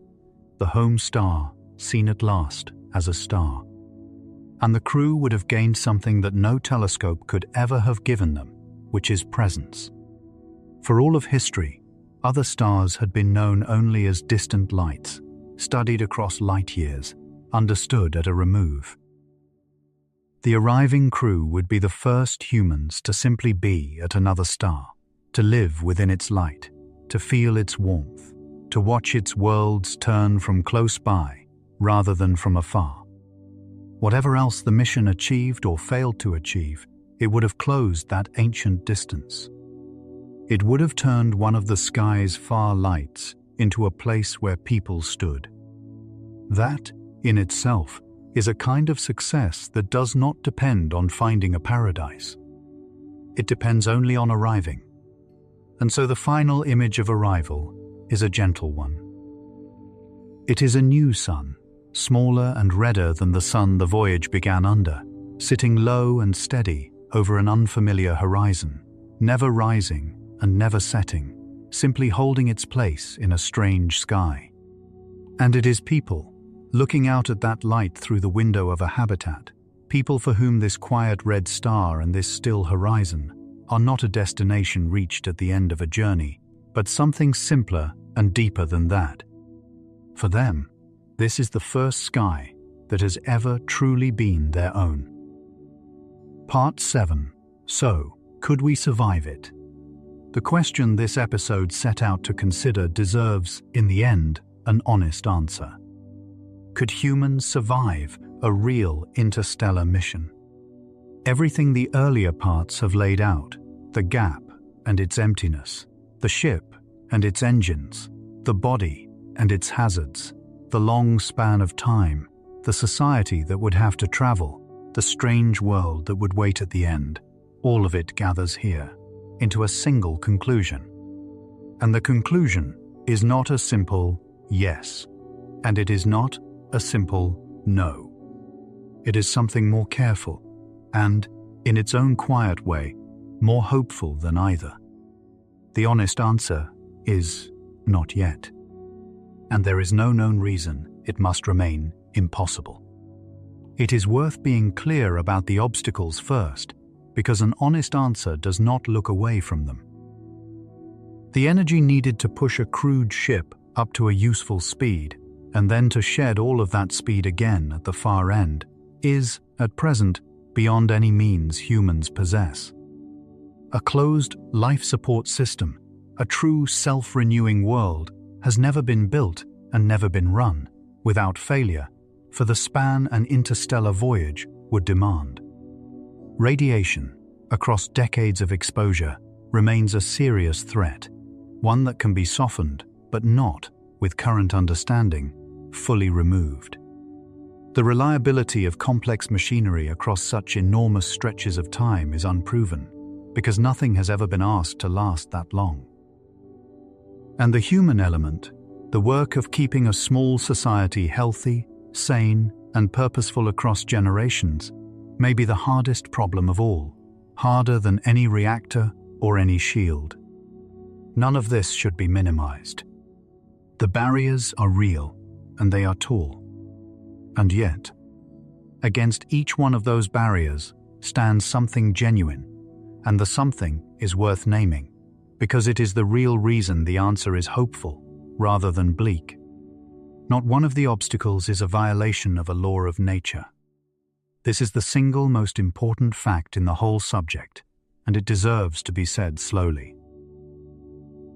the home star seen at last as a star. And the crew would have gained something that no telescope could ever have given them, which is presence. For all of history, other stars had been known only as distant lights, studied across light years, understood at a remove. The arriving crew would be the first humans to simply be at another star, to live within its light, to feel its warmth, to watch its worlds turn from close by rather than from afar. Whatever else the mission achieved or failed to achieve, it would have closed that ancient distance. It would have turned one of the sky's far lights into a place where people stood. That, in itself, is a kind of success that does not depend on finding a paradise. It depends only on arriving. And so the final image of arrival is a gentle one. It is a new sun, smaller and redder than the sun the voyage began under, sitting low and steady over an unfamiliar horizon, never rising and never setting, simply holding its place in a strange sky. And it is people, looking out at that light through the window of a habitat, people for whom this quiet red star and this still horizon are not a destination reached at the end of a journey, but something simpler and deeper than that. For them, this is the first sky that has ever truly been their own. Part 7. So, could we survive it? The question this episode set out to consider deserves, in the end, an honest answer. Could humans survive a real interstellar mission? Everything the earlier parts have laid out, the gap and its emptiness, the ship and its engines, the body and its hazards, the long span of time, the society that would have to travel, the strange world that would wait at the end, all of it gathers here, into a single conclusion. And the conclusion is not a simple yes, and it is not a simple no. It is something more careful and, in its own quiet way, more hopeful than either. The honest answer is not yet. And there is no known reason it must remain impossible. It is worth being clear about the obstacles first, because an honest answer does not look away from them. The energy needed to push a crude ship up to a useful speed, and then to shed all of that speed again at the far end, is, at present, beyond any means humans possess. A closed life support system, a true self-renewing world, has never been built and never been run, without failure, for the span an interstellar voyage would demand. Radiation, across decades of exposure, remains a serious threat, one that can be softened, but not, with current understanding, fully removed. The reliability of complex machinery across such enormous stretches of time is unproven, because nothing has ever been asked to last that long. And the human element, the work of keeping a small society healthy, sane, and purposeful across generations, may be the hardest problem of all, harder than any reactor or any shield. None of this should be minimized. The barriers are real, and they are tall. And yet, against each one of those barriers stands something genuine, and the something is worth naming, because it is the real reason the answer is hopeful, rather than bleak. Not one of the obstacles is a violation of a law of nature. This is the single most important fact in the whole subject, and it deserves to be said slowly.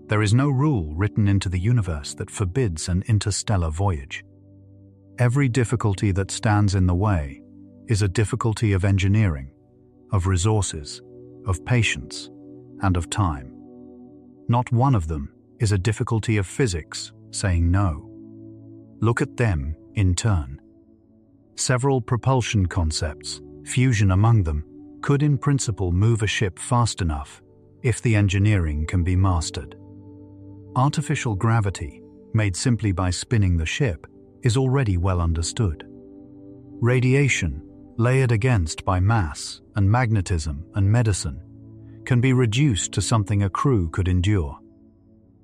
There is no rule written into the universe that forbids an interstellar voyage. Every difficulty that stands in the way is a difficulty of engineering, of resources, of patience, and of time. Not one of them is a difficulty of physics saying no. Look at them in turn. Several propulsion concepts, fusion among them, could in principle move a ship fast enough if the engineering can be mastered. Artificial gravity, made simply by spinning the ship, is already well understood. Radiation, layered against by mass and magnetism and medicine, can be reduced to something a crew could endure.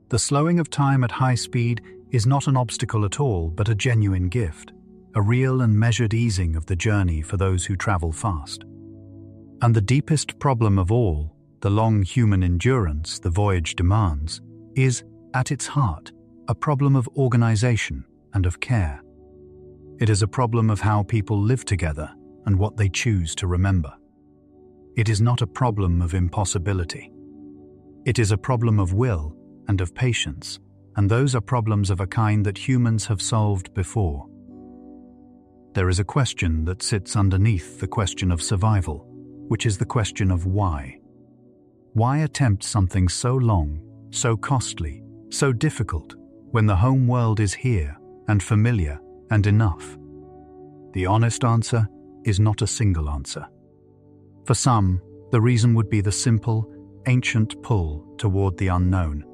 The slowing of time at high speed is not an obstacle at all, but a genuine gift, a real and measured easing of the journey for those who travel fast. And the deepest problem of all, the long human endurance the voyage demands, is, at its heart, a problem of organization and of care. It is a problem of how people live together and what they choose to remember. It is not a problem of impossibility. It is a problem of will and of patience, and those are problems of a kind that humans have solved before. There is a question that sits underneath the question of survival, which is the question of why. Why attempt something so long, so costly, so difficult, when the home world is here and familiar and enough? The honest answer is not a single answer. For some, the reason would be the simple, ancient pull toward the unknown,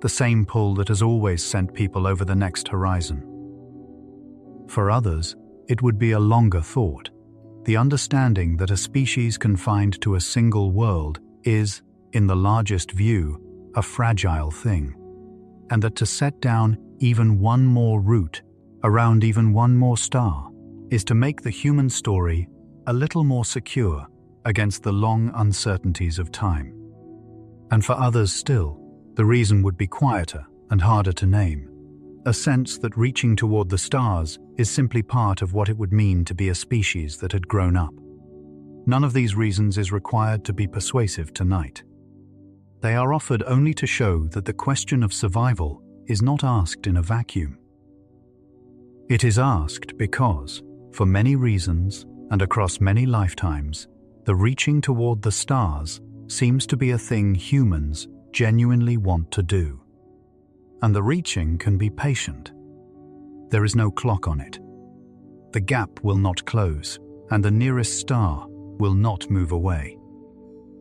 the same pull that has always sent people over the next horizon. For others, it would be a longer thought, the understanding that a species confined to a single world is, in the largest view, a fragile thing, and that to set down even one more route around even one more star is to make the human story a little more secure against the long uncertainties of time. And for others still, the reason would be quieter and harder to name, a sense that reaching toward the stars is simply part of what it would mean to be a species that had grown up. None of these reasons is required to be persuasive tonight. They are offered only to show that the question of survival is not asked in a vacuum. It is asked because, for many reasons and across many lifetimes, the reaching toward the stars seems to be a thing humans genuinely want to do. And the reaching can be patient. There is no clock on it. The gap will not close, and the nearest star will not move away.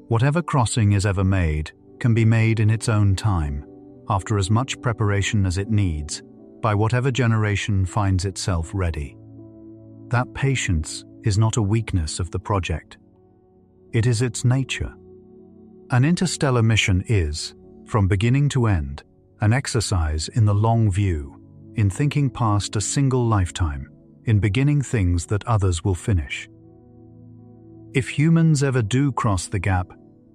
Whatever crossing is ever made can be made in its own time, after as much preparation as it needs, by whatever generation finds itself ready. That patience is not a weakness of the project. It is its nature. An interstellar mission is, from beginning to end, an exercise in the long view, in thinking past a single lifetime, in beginning things that others will finish. If humans ever do cross the gap,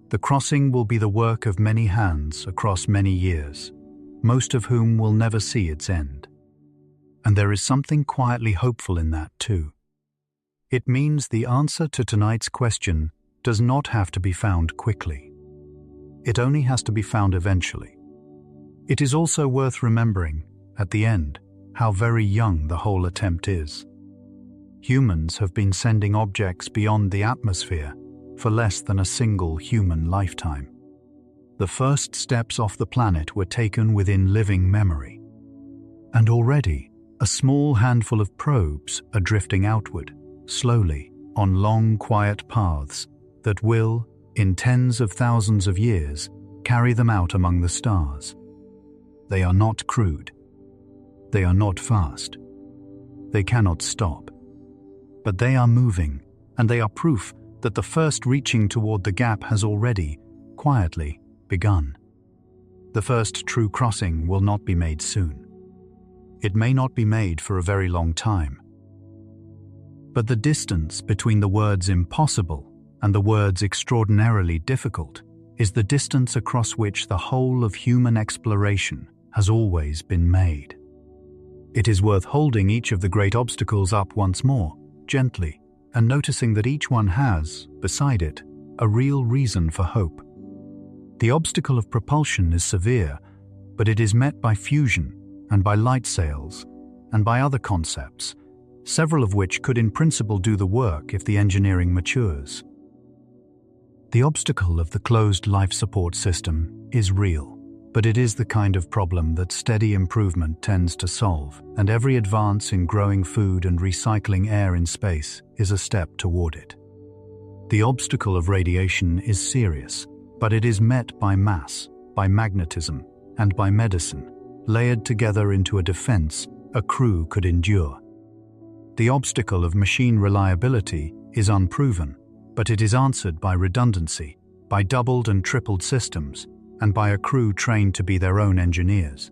the crossing will be the work of many hands across many years, most of whom will never see its end. And there is something quietly hopeful in that too. It means the answer to tonight's question does not have to be found quickly. It only has to be found eventually. It is also worth remembering, at the end, how very young the whole attempt is. Humans have been sending objects beyond the atmosphere for less than a single human lifetime. The first steps off the planet were taken within living memory. And already, a small handful of probes are drifting outward, slowly, on long, quiet paths that will, in tens of thousands of years, carry them out among the stars. They are not crude. They are not fast. They cannot stop. But they are moving, and they are proof that the first reaching toward the gap has already, quietly, begun. The first true crossing will not be made soon. It may not be made for a very long time. But the distance between the words impossible and the words extraordinarily difficult is the distance across which the whole of human exploration has always been made. It is worth holding each of the great obstacles up once more, gently, and noticing that each one has, beside it, a real reason for hope. The obstacle of propulsion is severe, but it is met by fusion and by light sails and by other concepts, several of which could in principle do the work if the engineering matures. The obstacle of the closed life support system is real, but it is the kind of problem that steady improvement tends to solve, and every advance in growing food and recycling air in space is a step toward it. The obstacle of radiation is serious, but it is met by mass, by magnetism, and by medicine, layered together into a defense a crew could endure. The obstacle of machine reliability is unproven, but it is answered by redundancy, by doubled and tripled systems, and by a crew trained to be their own engineers.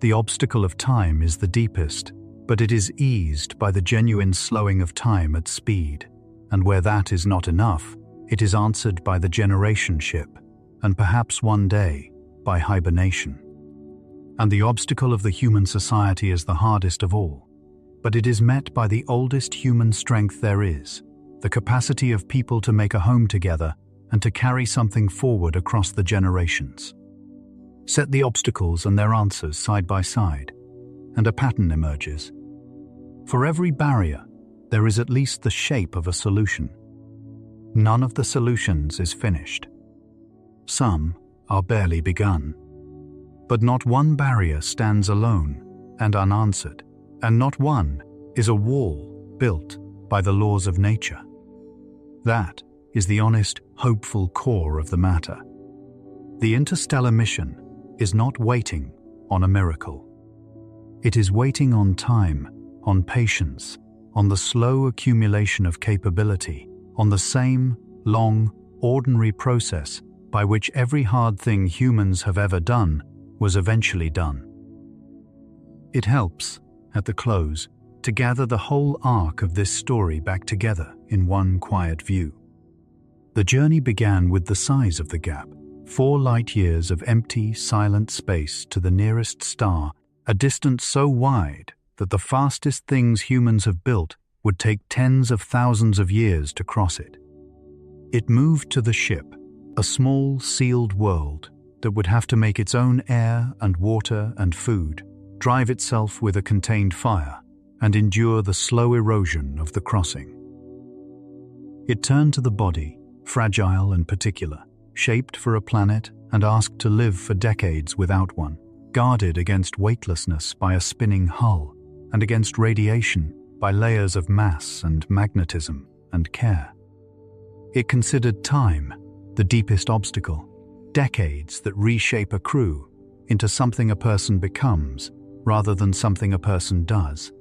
The obstacle of time is the deepest, but it is eased by the genuine slowing of time at speed, and where that is not enough, it is answered by the generation ship, and perhaps one day, by hibernation. And the obstacle of the human society is the hardest of all, but it is met by the oldest human strength there is, the capacity of people to make a home together and to carry something forward across the generations. Set the obstacles and their answers side by side, and a pattern emerges. For every barrier, there is at least the shape of a solution. None of the solutions is finished. Some are barely begun. But not one barrier stands alone and unanswered, and not one is a wall built by the laws of nature. That is the honest, hopeful core of the matter. The interstellar mission is not waiting on a miracle. It is waiting on time, on patience, on the slow accumulation of capability, on the same long, ordinary process by which every hard thing humans have ever done was eventually done. It helps, at the close, to gather the whole arc of this story back together in one quiet view. The journey began with the size of the gap, 4 light-years of empty, silent space to the nearest star, a distance so wide that the fastest things humans have built would take tens of thousands of years to cross it. It moved to the ship, a small, sealed world that would have to make its own air and water and food, drive itself with a contained fire, and endure the slow erosion of the crossing. It turned to the body, fragile and particular, shaped for a planet and asked to live for decades without one, guarded against weightlessness by a spinning hull, and against radiation by layers of mass and magnetism and care. It considered time, the deepest obstacle, decades that reshape a crew into something a person becomes rather than something a person does,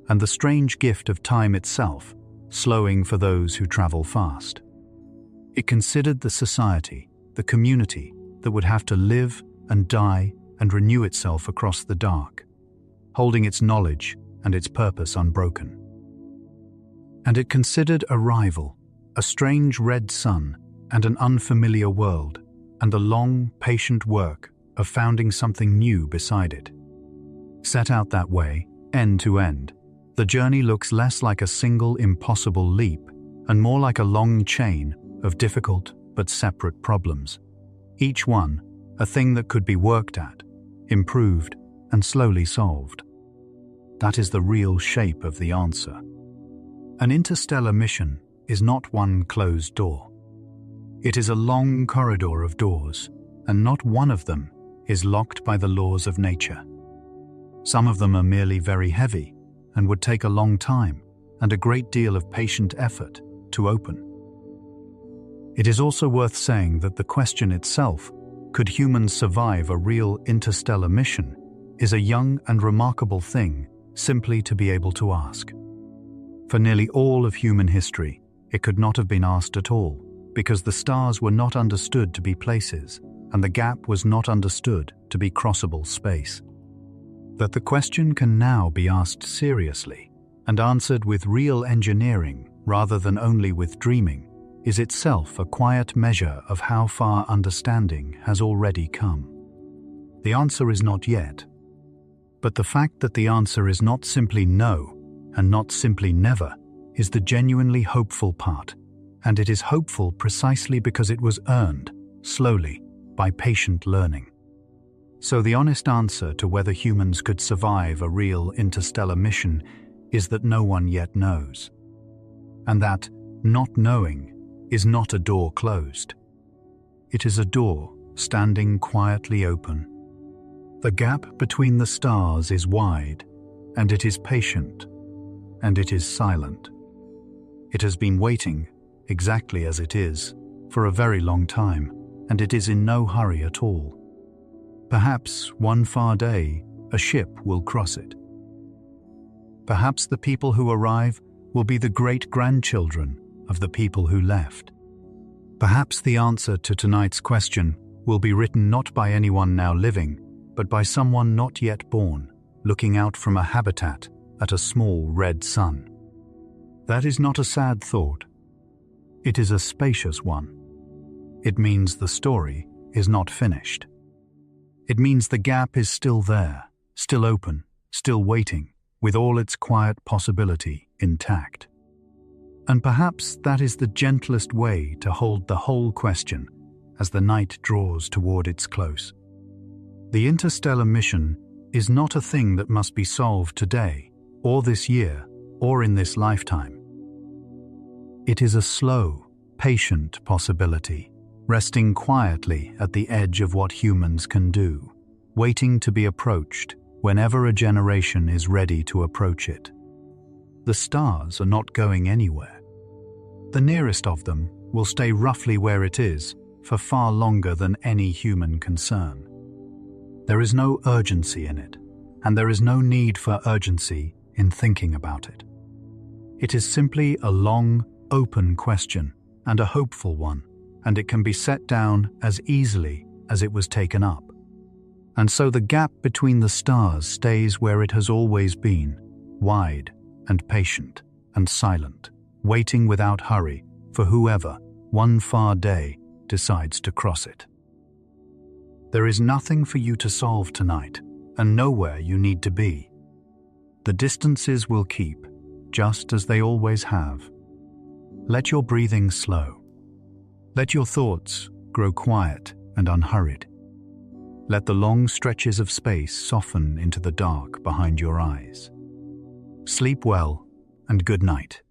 and the strange gift of time itself, slowing for those who travel fast. It considered the society, the community that would have to live and die and renew itself across the dark, holding its knowledge and its purpose unbroken. And it considered arrival, a strange red sun and an unfamiliar world, and the long, patient work of founding something new beside it. Set out that way, end to end, the journey looks less like a single impossible leap and more like a long chain of difficult but separate problems. Each one, a thing that could be worked at, improved, and slowly solved. That is the real shape of the answer. An interstellar mission is not one closed door. It is a long corridor of doors, and not one of them is locked by the laws of nature. Some of them are merely very heavy and would take a long time and a great deal of patient effort to open. It is also worth saying that the question itself, could humans survive a real interstellar mission, is a young and remarkable thing simply to be able to ask. For nearly all of human history, it could not have been asked at all, because the stars were not understood to be places, and the gap was not understood to be crossable space. That the question can now be asked seriously and answered with real engineering rather than only with dreaming is itself a quiet measure of how far understanding has already come. The answer is not yet, but the fact that the answer is not simply no and not simply never is the genuinely hopeful part, and it is hopeful precisely because it was earned, slowly, by patient learning. So the honest answer to whether humans could survive a real interstellar mission is that no one yet knows. And that not knowing is not a door closed. It is a door standing quietly open. The gap between the stars is wide, and it is patient, and it is silent. It has been waiting, exactly as it is, for a very long time, and it is in no hurry at all. Perhaps one far day, a ship will cross it. Perhaps the people who arrive will be the great-grandchildren of the people who left. Perhaps the answer to tonight's question will be written not by anyone now living, but by someone not yet born, looking out from a habitat at a small red sun. That is not a sad thought. It is a spacious one. It means the story is not finished. It means the gap is still there, still open, still waiting, with all its quiet possibility intact. And perhaps that is the gentlest way to hold the whole question as the night draws toward its close. The interstellar mission is not a thing that must be solved today, or this year, or in this lifetime. It is a slow, patient possibility, resting quietly at the edge of what humans can do, waiting to be approached whenever a generation is ready to approach it. The stars are not going anywhere. The nearest of them will stay roughly where it is for far longer than any human concern. There is no urgency in it, and there is no need for urgency in thinking about it. It is simply a long, open question and a hopeful one, and it can be set down as easily as it was taken up. And so the gap between the stars stays where it has always been, wide and patient and silent, waiting without hurry for whoever, one far day, decides to cross it. There is nothing for you to solve tonight, and nowhere you need to be. The distances will keep, just as they always have. Let your breathing slow. Let your thoughts grow quiet and unhurried. Let the long stretches of space soften into the dark behind your eyes. Sleep well, and good night.